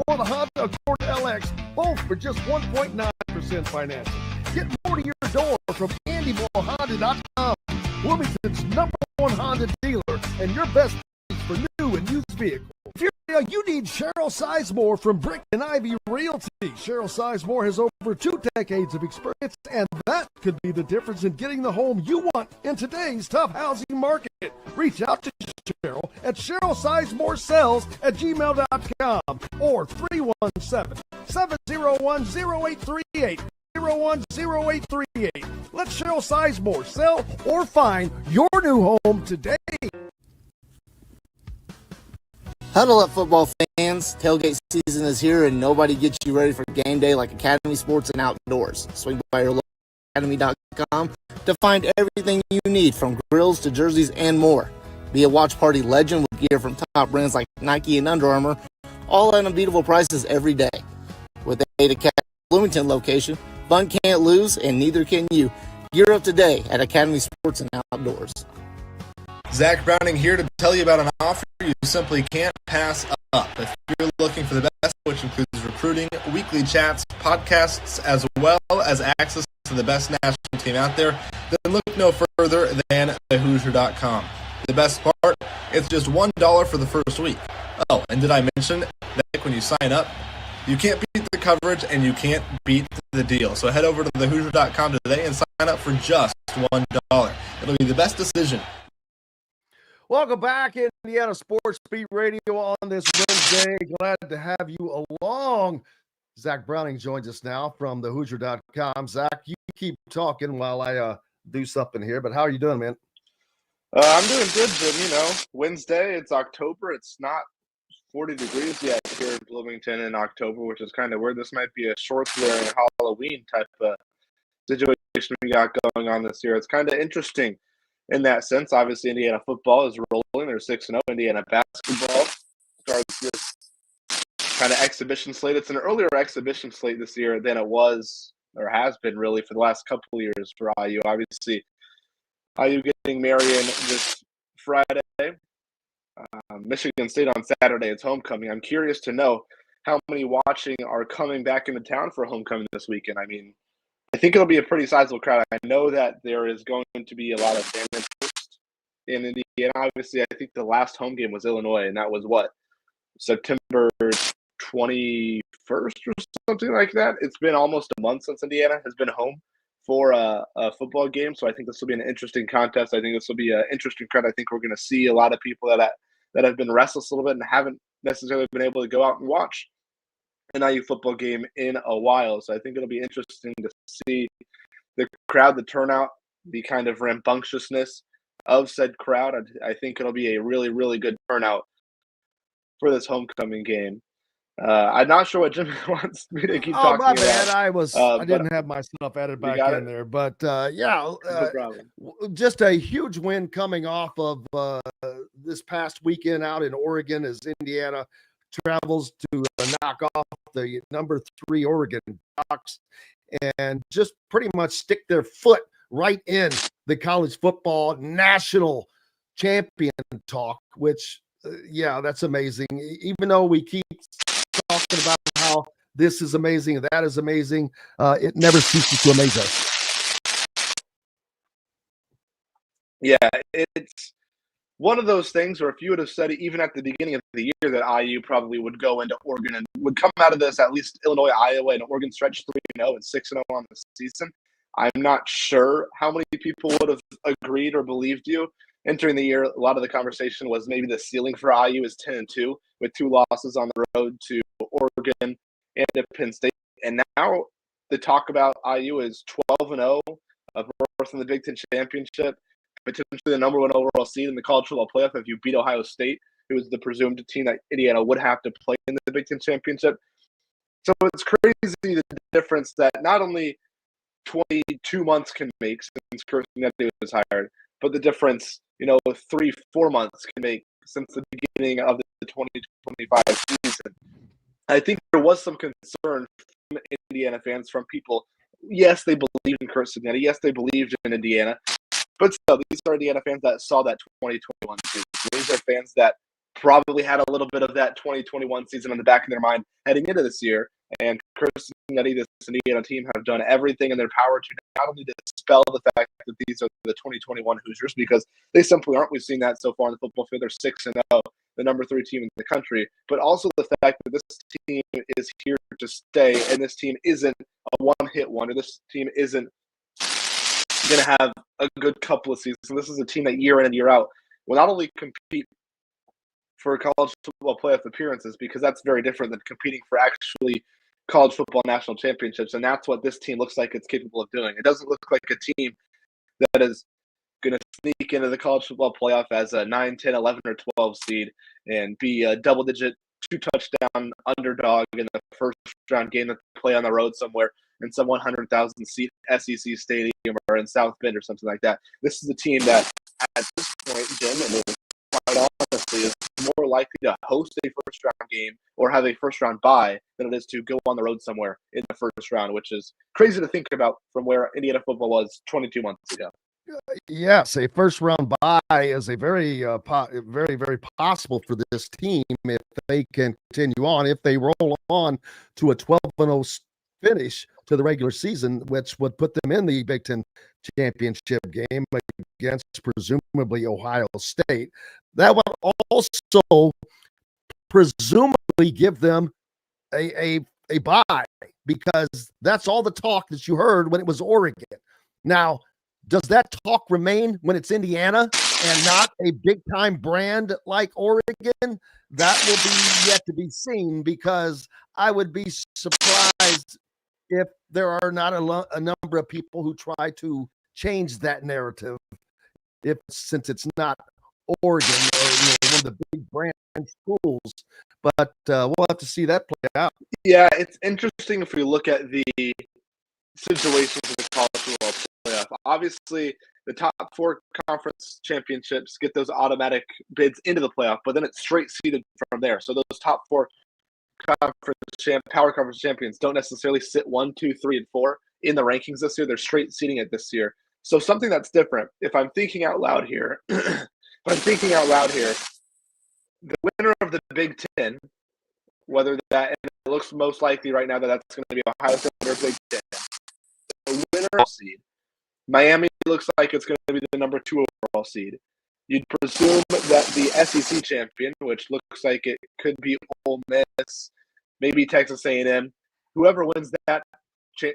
or the Honda Accord LX, both for just 1.9% financing. Get more to your door from AndyMooreHonda.com. Bloomington's #1 Honda dealer and your best for new and used vehicles. If you need Cheryl Sizemore from Brick and Ivy Realty. Cheryl Sizemore has over 2 decades of experience, and that could be the difference in getting the home you want in today's tough housing market. Reach out to Cheryl at CherylSizemore@gmail.com or 317-701-0838. 0838. Let Cheryl Sizemore sell or find your new home today. Huddle up, football fans. Tailgate season is here, and nobody gets you ready for game day like Academy Sports and Outdoors. Swing by your local academy.com to find everything you need, from grills to jerseys and more. Be a watch party legend with gear from top brands like Nike and Under Armour, all at unbeatable prices every day. With 8 Academy Bloomington location, fun can't lose, and neither can you. Gear up today at Academy Sports and Outdoors. Zach Browning here to tell you about an offer you simply can't pass up. If you're looking for the best, which includes recruiting, weekly chats, podcasts, as well as access to the best national team out there, then look no further than thehoosier.com. The best part, it's just $1 for the first week. Oh, and did I mention that when you sign up, you can't beat the coverage and you can't beat the deal. So head over to thehoosier.com today and sign up for just $1. It'll be the best decision. Welcome back, Indiana Sports Beat Radio on this Wednesday. Glad to have you along. Zach Browning joins us now from thehoosier.com. Zach, you keep talking while I do something here, but how are you doing, man? I'm doing good, Jim. You know, Wednesday, it's October. It's not 40 degrees yet here in Bloomington in October, which is kind of weird. This might be a shorts-wearing Halloween type of situation we got going on this year. It's kind of interesting in that sense. Obviously, Indiana football is rolling. They're 6-0. Indiana basketball starts this kind of exhibition slate. It's an earlier exhibition slate this year than it was or has been really for the last couple of years for IU. Obviously, IU getting Marion this Friday. Michigan State on Saturday. It's homecoming. I'm curious to know how many watching are coming back into town for homecoming this weekend. I mean, I think it'll be a pretty sizable crowd. I know that there is going to be a lot of fan interest in Indiana. Obviously, I think the last home game was Illinois, and that was September 21st or something like that. It's been almost a month since Indiana has been home for a football game, so I think this will be an interesting contest. I think this will be an interesting crowd. I think we're going to see a lot of people that have been restless a little bit and haven't necessarily been able to go out and watch an IU football game in a while. So I think it'll be interesting to see the crowd, the turnout, the kind of rambunctiousness of said crowd. I think it'll be a really, really good turnout for this homecoming game. I'm not sure what Jim wants me to keep talking about. Oh, my bad. I didn't have my stuff added back in there. But, no problem. Just a huge win coming off of this past weekend out in Oregon as Indiana travels to knock off the number 3 Oregon Ducks and just pretty much stick their foot right in the college football national champion talk, which, that's amazing. Even though we keep talking about how this is amazing, that is amazing, it never ceases to amaze us. Yeah, it's one of those things where if you would have said it even at the beginning of the year that IU probably would go into Oregon and would come out of this, at least Illinois, Iowa, and Oregon stretch 3-0 and 6-0 on the season, I'm not sure how many people would have agreed or believed you. Entering the year, a lot of the conversation was maybe the ceiling for IU is 10-2 with 2 losses on the road to Oregon and to Penn State. And now the talk about IU is 12-0, a berth in the Big Ten Championship, potentially the number 1 overall seed in the college football playoff if you beat Ohio State, who is the presumed team that Indiana would have to play in the Big Ten Championship. So it's crazy the difference that not only 22 months can make since Kirsten was hired, but the difference, 3-4 months can make since the beginning of the 2025 season. I think there was some concern from Indiana fans, from people. Yes, they believed in Kirsten. Yes, they believed in Indiana. But still, these are Indiana fans that saw that 2021 season. These are fans that probably had a little bit of that 2021 season in the back of their mind heading into this year. And Chris and Eddie, this Indiana team, have done everything in their power to not only dispel the fact that these are the 2021 Hoosiers, because they simply aren't. We've seen that so far in the football field. They're 6-0, the number 3 team in the country, but also the fact that this team is here to stay, and this team isn't a one-hit wonder. This team isn't going to have a good couple of seasons. This is a team that year in and year out will not only compete for college football playoff appearances, because that's very different than competing for actually college football national championships, and that's what this team looks like it's capable of doing. It doesn't look like a team that is going to sneak into the college football playoff as a 9, 10, 11, or 12 seed and be a double-digit 2-touchdown underdog in the first round game that they play on the road somewhere in some 100,000 seat SEC stadium or in South Bend or something like that. This is a team that at this point, Jim, and quite honestly, is more likely to host a first-round game or have a first-round bye than it is to go on the road somewhere in the first round, which is crazy to think about from where Indiana football was 22 months ago. Yes, a first-round bye is a very, very possible for this team if they can continue on. If they roll on to a 12-0 finish to the regular season, which would put them in the Big Ten championship game against presumably Ohio State, that would also presumably give them a bye, because that's all the talk that you heard when it was Oregon. Now, does that talk remain when it's Indiana and not a big-time brand like Oregon? That will be yet to be seen, because I would be surprised if there are not a number of people who try to change that narrative, since it's not Oregon or one of the big brand schools. But we'll have to see that play out. Yeah, it's interesting if we look at the situations of the college football playoff. Obviously, the top 4 conference championships get those automatic bids into the playoff, but then it's straight seeded from there. So those top 4 power conference champions don't necessarily sit 1, 2, 3, and 4 in the rankings this year. They're straight seeding it this year. So something that's different, if I'm thinking out loud here, the winner of the Big Ten, whether that, and it looks most likely right now that that's going to be Ohio State or Big Ten, the winner seed, Miami looks like it's going to be the number 2 overall seed. You'd presume that the SEC champion, which looks like it could be Ole Miss, maybe Texas A&M, whoever wins that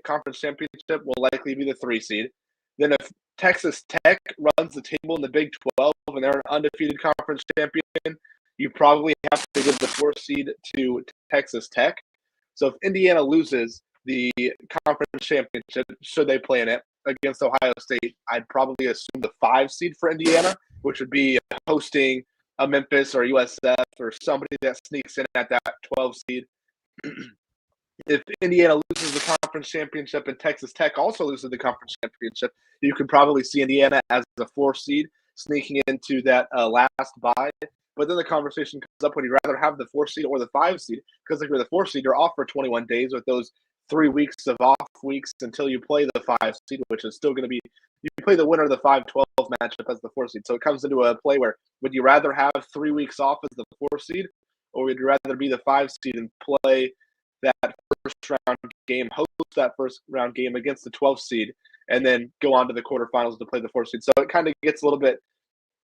conference championship will likely be the 3 seed. Then if Texas Tech runs the table in the Big 12 and they're an undefeated conference champion, you probably have to give the 4 seed to Texas Tech. So if Indiana loses the conference championship, should they play in it against Ohio State, I'd probably assume the 5 seed for Indiana, which would be hosting a Memphis or USF or somebody that sneaks in at that 12 seed. If Indiana loses the conference championship and Texas Tech also loses the conference championship, you could probably see Indiana as the 4 seed sneaking into that last bye. But then the conversation comes up, would you rather have the 4 seed or the 5 seed? Because if you're the 4 seed, you're off for 21 days with those 3 weeks of off weeks until you play the 5 seed, which is still going to be, you play the winner of the 5-12 matchup as the 4 seed. So it comes into a play where, would you rather have 3 weeks off as the 4 seed, or would you rather be the 5 seed and play that first round game, host that first round game against the 12 seed, and then go on to the quarterfinals to play the 4 seed? So it kind of gets a little bit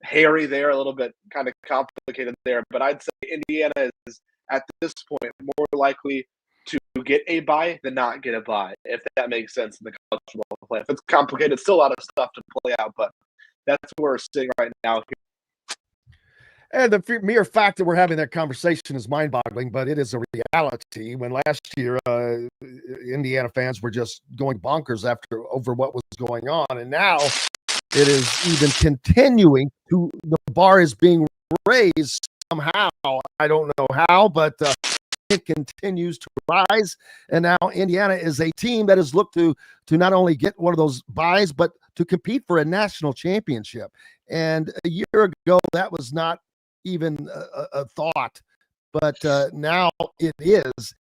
hairy there, a little bit kind of complicated there. But I'd say Indiana is, at this point, more likely to get a bye than not get a bye, if that makes sense in the college football playoff. It's complicated. Still a lot of stuff to play out, but that's where we're sitting right now. And the mere fact that we're having that conversation is mind-boggling, but it is a reality. When last year, Indiana fans were just going bonkers over what was going on, and now it is even continuing to, the bar is being raised somehow. I don't know how, but it continues to rise, and now Indiana is a team that has looked to not only get one of those buys, but to compete for a national championship. And a year ago, that was not even a thought, but now it is.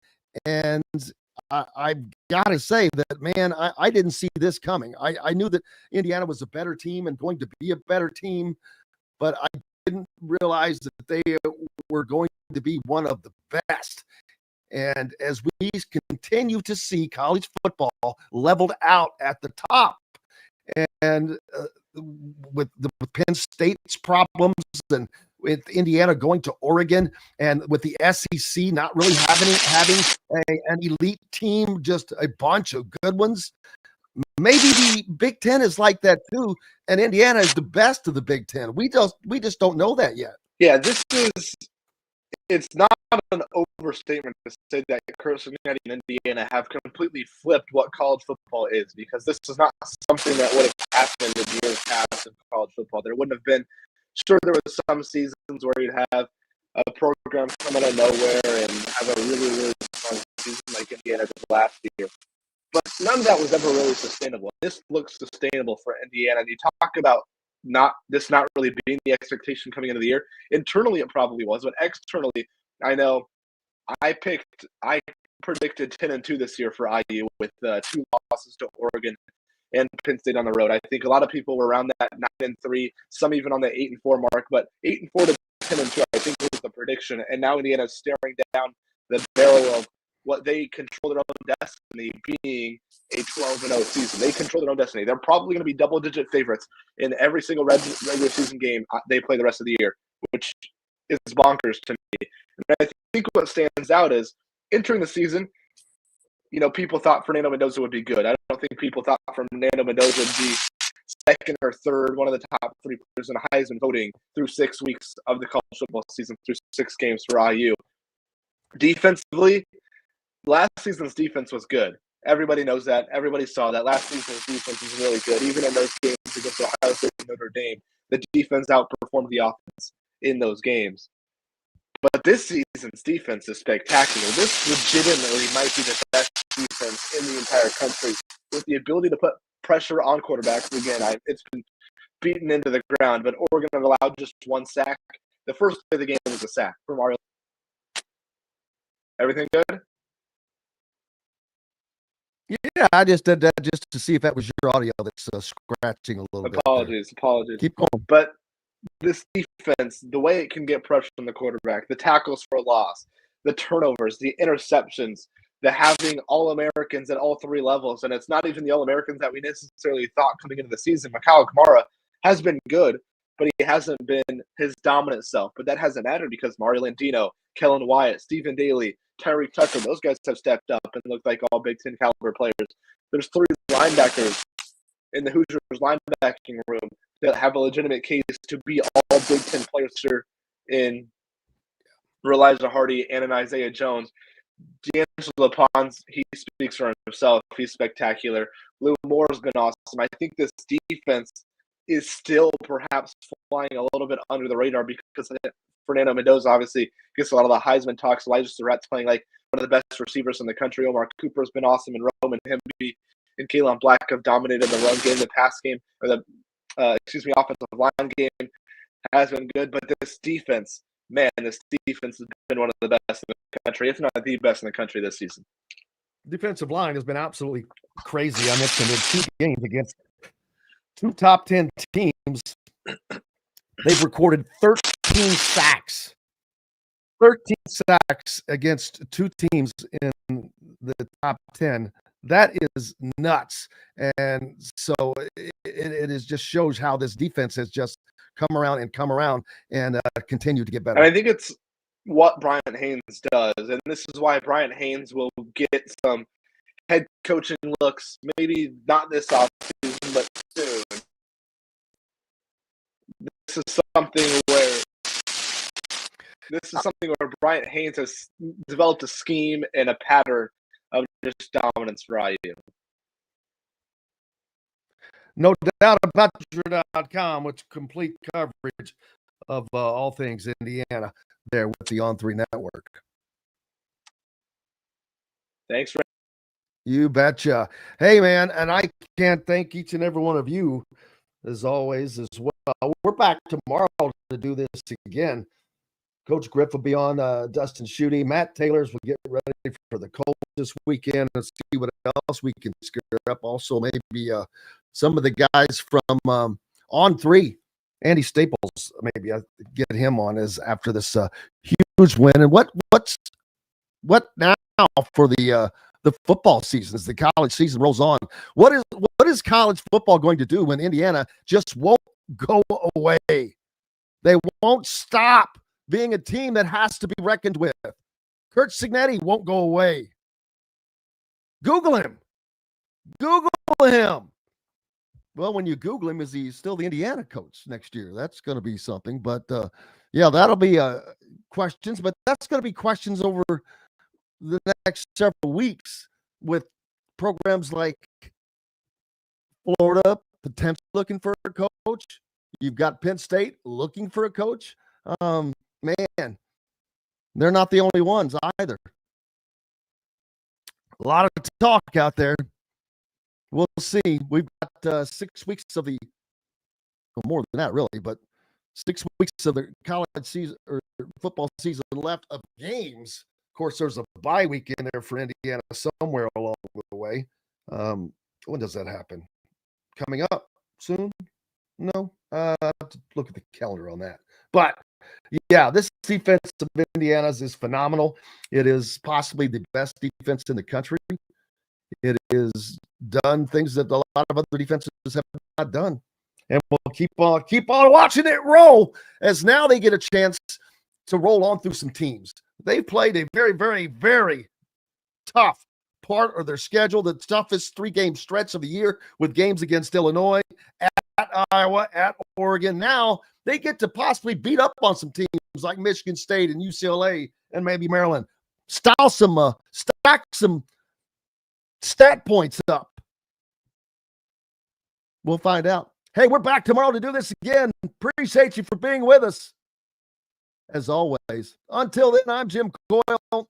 And I've got to say that, man, I didn't see this coming. I knew that Indiana was a better team and going to be a better team, but I didn't realize that they we're going to be one of the best. And as we continue to see college football leveled out at the top, and with Penn State's problems, and with Indiana going to Oregon, and with the SEC not really having an elite team, just a bunch of good ones, maybe the Big Ten is like that too, and Indiana is the best of the Big Ten. We just don't know that yet. Yeah, it's not an overstatement to say that Cincinnati and Indiana have completely flipped what college football is, because this is not something that would have happened in years past in college football. There wouldn't have been, sure, there was some seasons where you'd have a program come out of nowhere and have a really, really strong season like Indiana did last year. But none of that was ever really sustainable. This looks sustainable for Indiana. And you talk about not really being the expectation coming into the year. Internally, it probably was, but externally, I know I predicted 10-2 this year for IU with 2 losses to Oregon and Penn State on the road. I think a lot of people were around that 9-3, some even on the 8-4 mark, but 8-4 to 10-2, I think was the prediction. And now Indiana's staring down the barrel of what they control their own destiny, being a 12-0 season. They control their own destiny. They're probably going to be double-digit favorites in every single regular season game they play the rest of the year, which is bonkers to me. And I think what stands out is entering the season, people thought Fernando Mendoza would be good. I don't think people thought Fernando Mendoza would be second or third, one of the top 3 players in Heisman voting through 6 weeks of the college football season, through 6 games for IU. Defensively, last season's defense was good. Everybody knows that. Everybody saw that. Last season's defense was really good. Even in those games against Ohio State and Notre Dame, the defense outperformed the offense in those games. But this season's defense is spectacular. This legitimately might be the best defense in the entire country, with the ability to put pressure on quarterbacks. Again, it's been beaten into the ground, but Oregon have allowed just 1 sack. The first play of the game was a sack from Mario. Everything good? Yeah, I just did that just to see if that was your audio that's scratching a little bit. Apologies. Keep going. But this defense, the way it can get pressure on the quarterback, the tackles for a loss, the turnovers, the interceptions, the having All-Americans at all 3 levels, and it's not even the All-Americans that we necessarily thought coming into the season. Mikhail Kamara has been good, but he hasn't been his dominant self. But that hasn't mattered because Mario Landino, Kellen Wyatt, Stephen Daly, Tyreek Tucker, those guys have stepped up and looked like all Big Ten caliber players. There's 3 linebackers in the Hoosiers linebacking room that have a legitimate case to be all Big Ten players in Elijah Hardy and in Isaiah Jones. D'Angelo Pons, he speaks for himself. He's spectacular. Lou Moore's been awesome. I think this defense is still perhaps flying a little bit under the radar because Fernando Mendoza obviously gets a lot of the Heisman talks. Elijah Surratt's playing like one of the best receivers in the country. Omar Cooper's been awesome, and Roman Hemby and Kalen Black have dominated the run game, the pass game, or the offensive line game has been good. But this defense, this defense has been one of the best in the country, if not the best in the country this season. Defensive line has been absolutely crazy. I mentioned in 2 games against 2 top 10 teams. They've recorded 13 sacks. 13 sacks against 2 teams in the top 10. That is nuts. And so it is just shows how this defense has just come around and continue to get better. And I think it's what Bryant Haynes does. And this is why Bryant Haynes will get some head coaching looks, maybe not this offseason, but soon. This is something where Bryant Haynes has developed a scheme and a pattern of just dominance for IU. No doubt about Badger.com with complete coverage of all things Indiana there with the On3 Network. Thanks, Ray. You betcha. Hey, man, and I can't thank each and every one of you as always as well. We're back tomorrow to do this again. Coach Griff will be on, Dustin Schutte. Matt Taylor's will get ready for the Colts this weekend and see what else we can scare up. Also, maybe some of the guys from On3 Andy Staples, maybe I get him on as after this huge win. And what now for the football season as the college season rolls on? What is college football going to do when Indiana just won't go away? They won't stop being a team that has to be reckoned with. Kurt Signetti won't go away. Google him. Google him. Well, when you Google him, is he still the Indiana coach next year? That's going to be something. But, yeah, that'll be questions. But that's going to be questions over the next several weeks with programs like Florida potentially looking for a coach. You've got Penn State looking for a coach. Man, they're not the only ones either. A lot of talk out there. We'll see. We've got 6 weeks of the, well, more than that, really, but 6 weeks of the college season or football season left of games. Of course, there's a bye week in there for Indiana somewhere along the way. When does that happen? Coming up soon? No, I have to look at the calendar on that. But yeah, this defense of Indiana's is phenomenal. It is possibly the best defense in the country. It is done things that a lot of other defenses have not done. And we'll keep on watching it roll as now they get a chance to roll on through some teams. They've played a very, very, very tough part of their schedule, the toughest 3-game stretch of the year with games against Illinois, at Iowa, at Oregon. Now they get to possibly beat up on some teams like Michigan State and UCLA and maybe Maryland. Stack some stat points up. We'll find out. Hey, we're back tomorrow to do this again. Appreciate you for being with us. As always, until then, I'm Jim Coyle.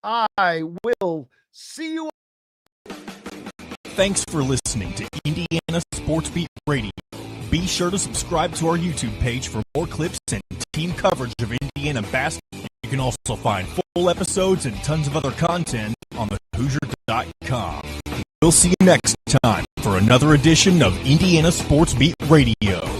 I will see you. Thanks for listening to Indiana Sports Beat Radio. Be sure to subscribe to our YouTube page for more clips and team coverage of Indiana basketball. You can also find full episodes and tons of other content on thehoosier.com. We'll see you next time for another edition of Indiana Sports Beat Radio.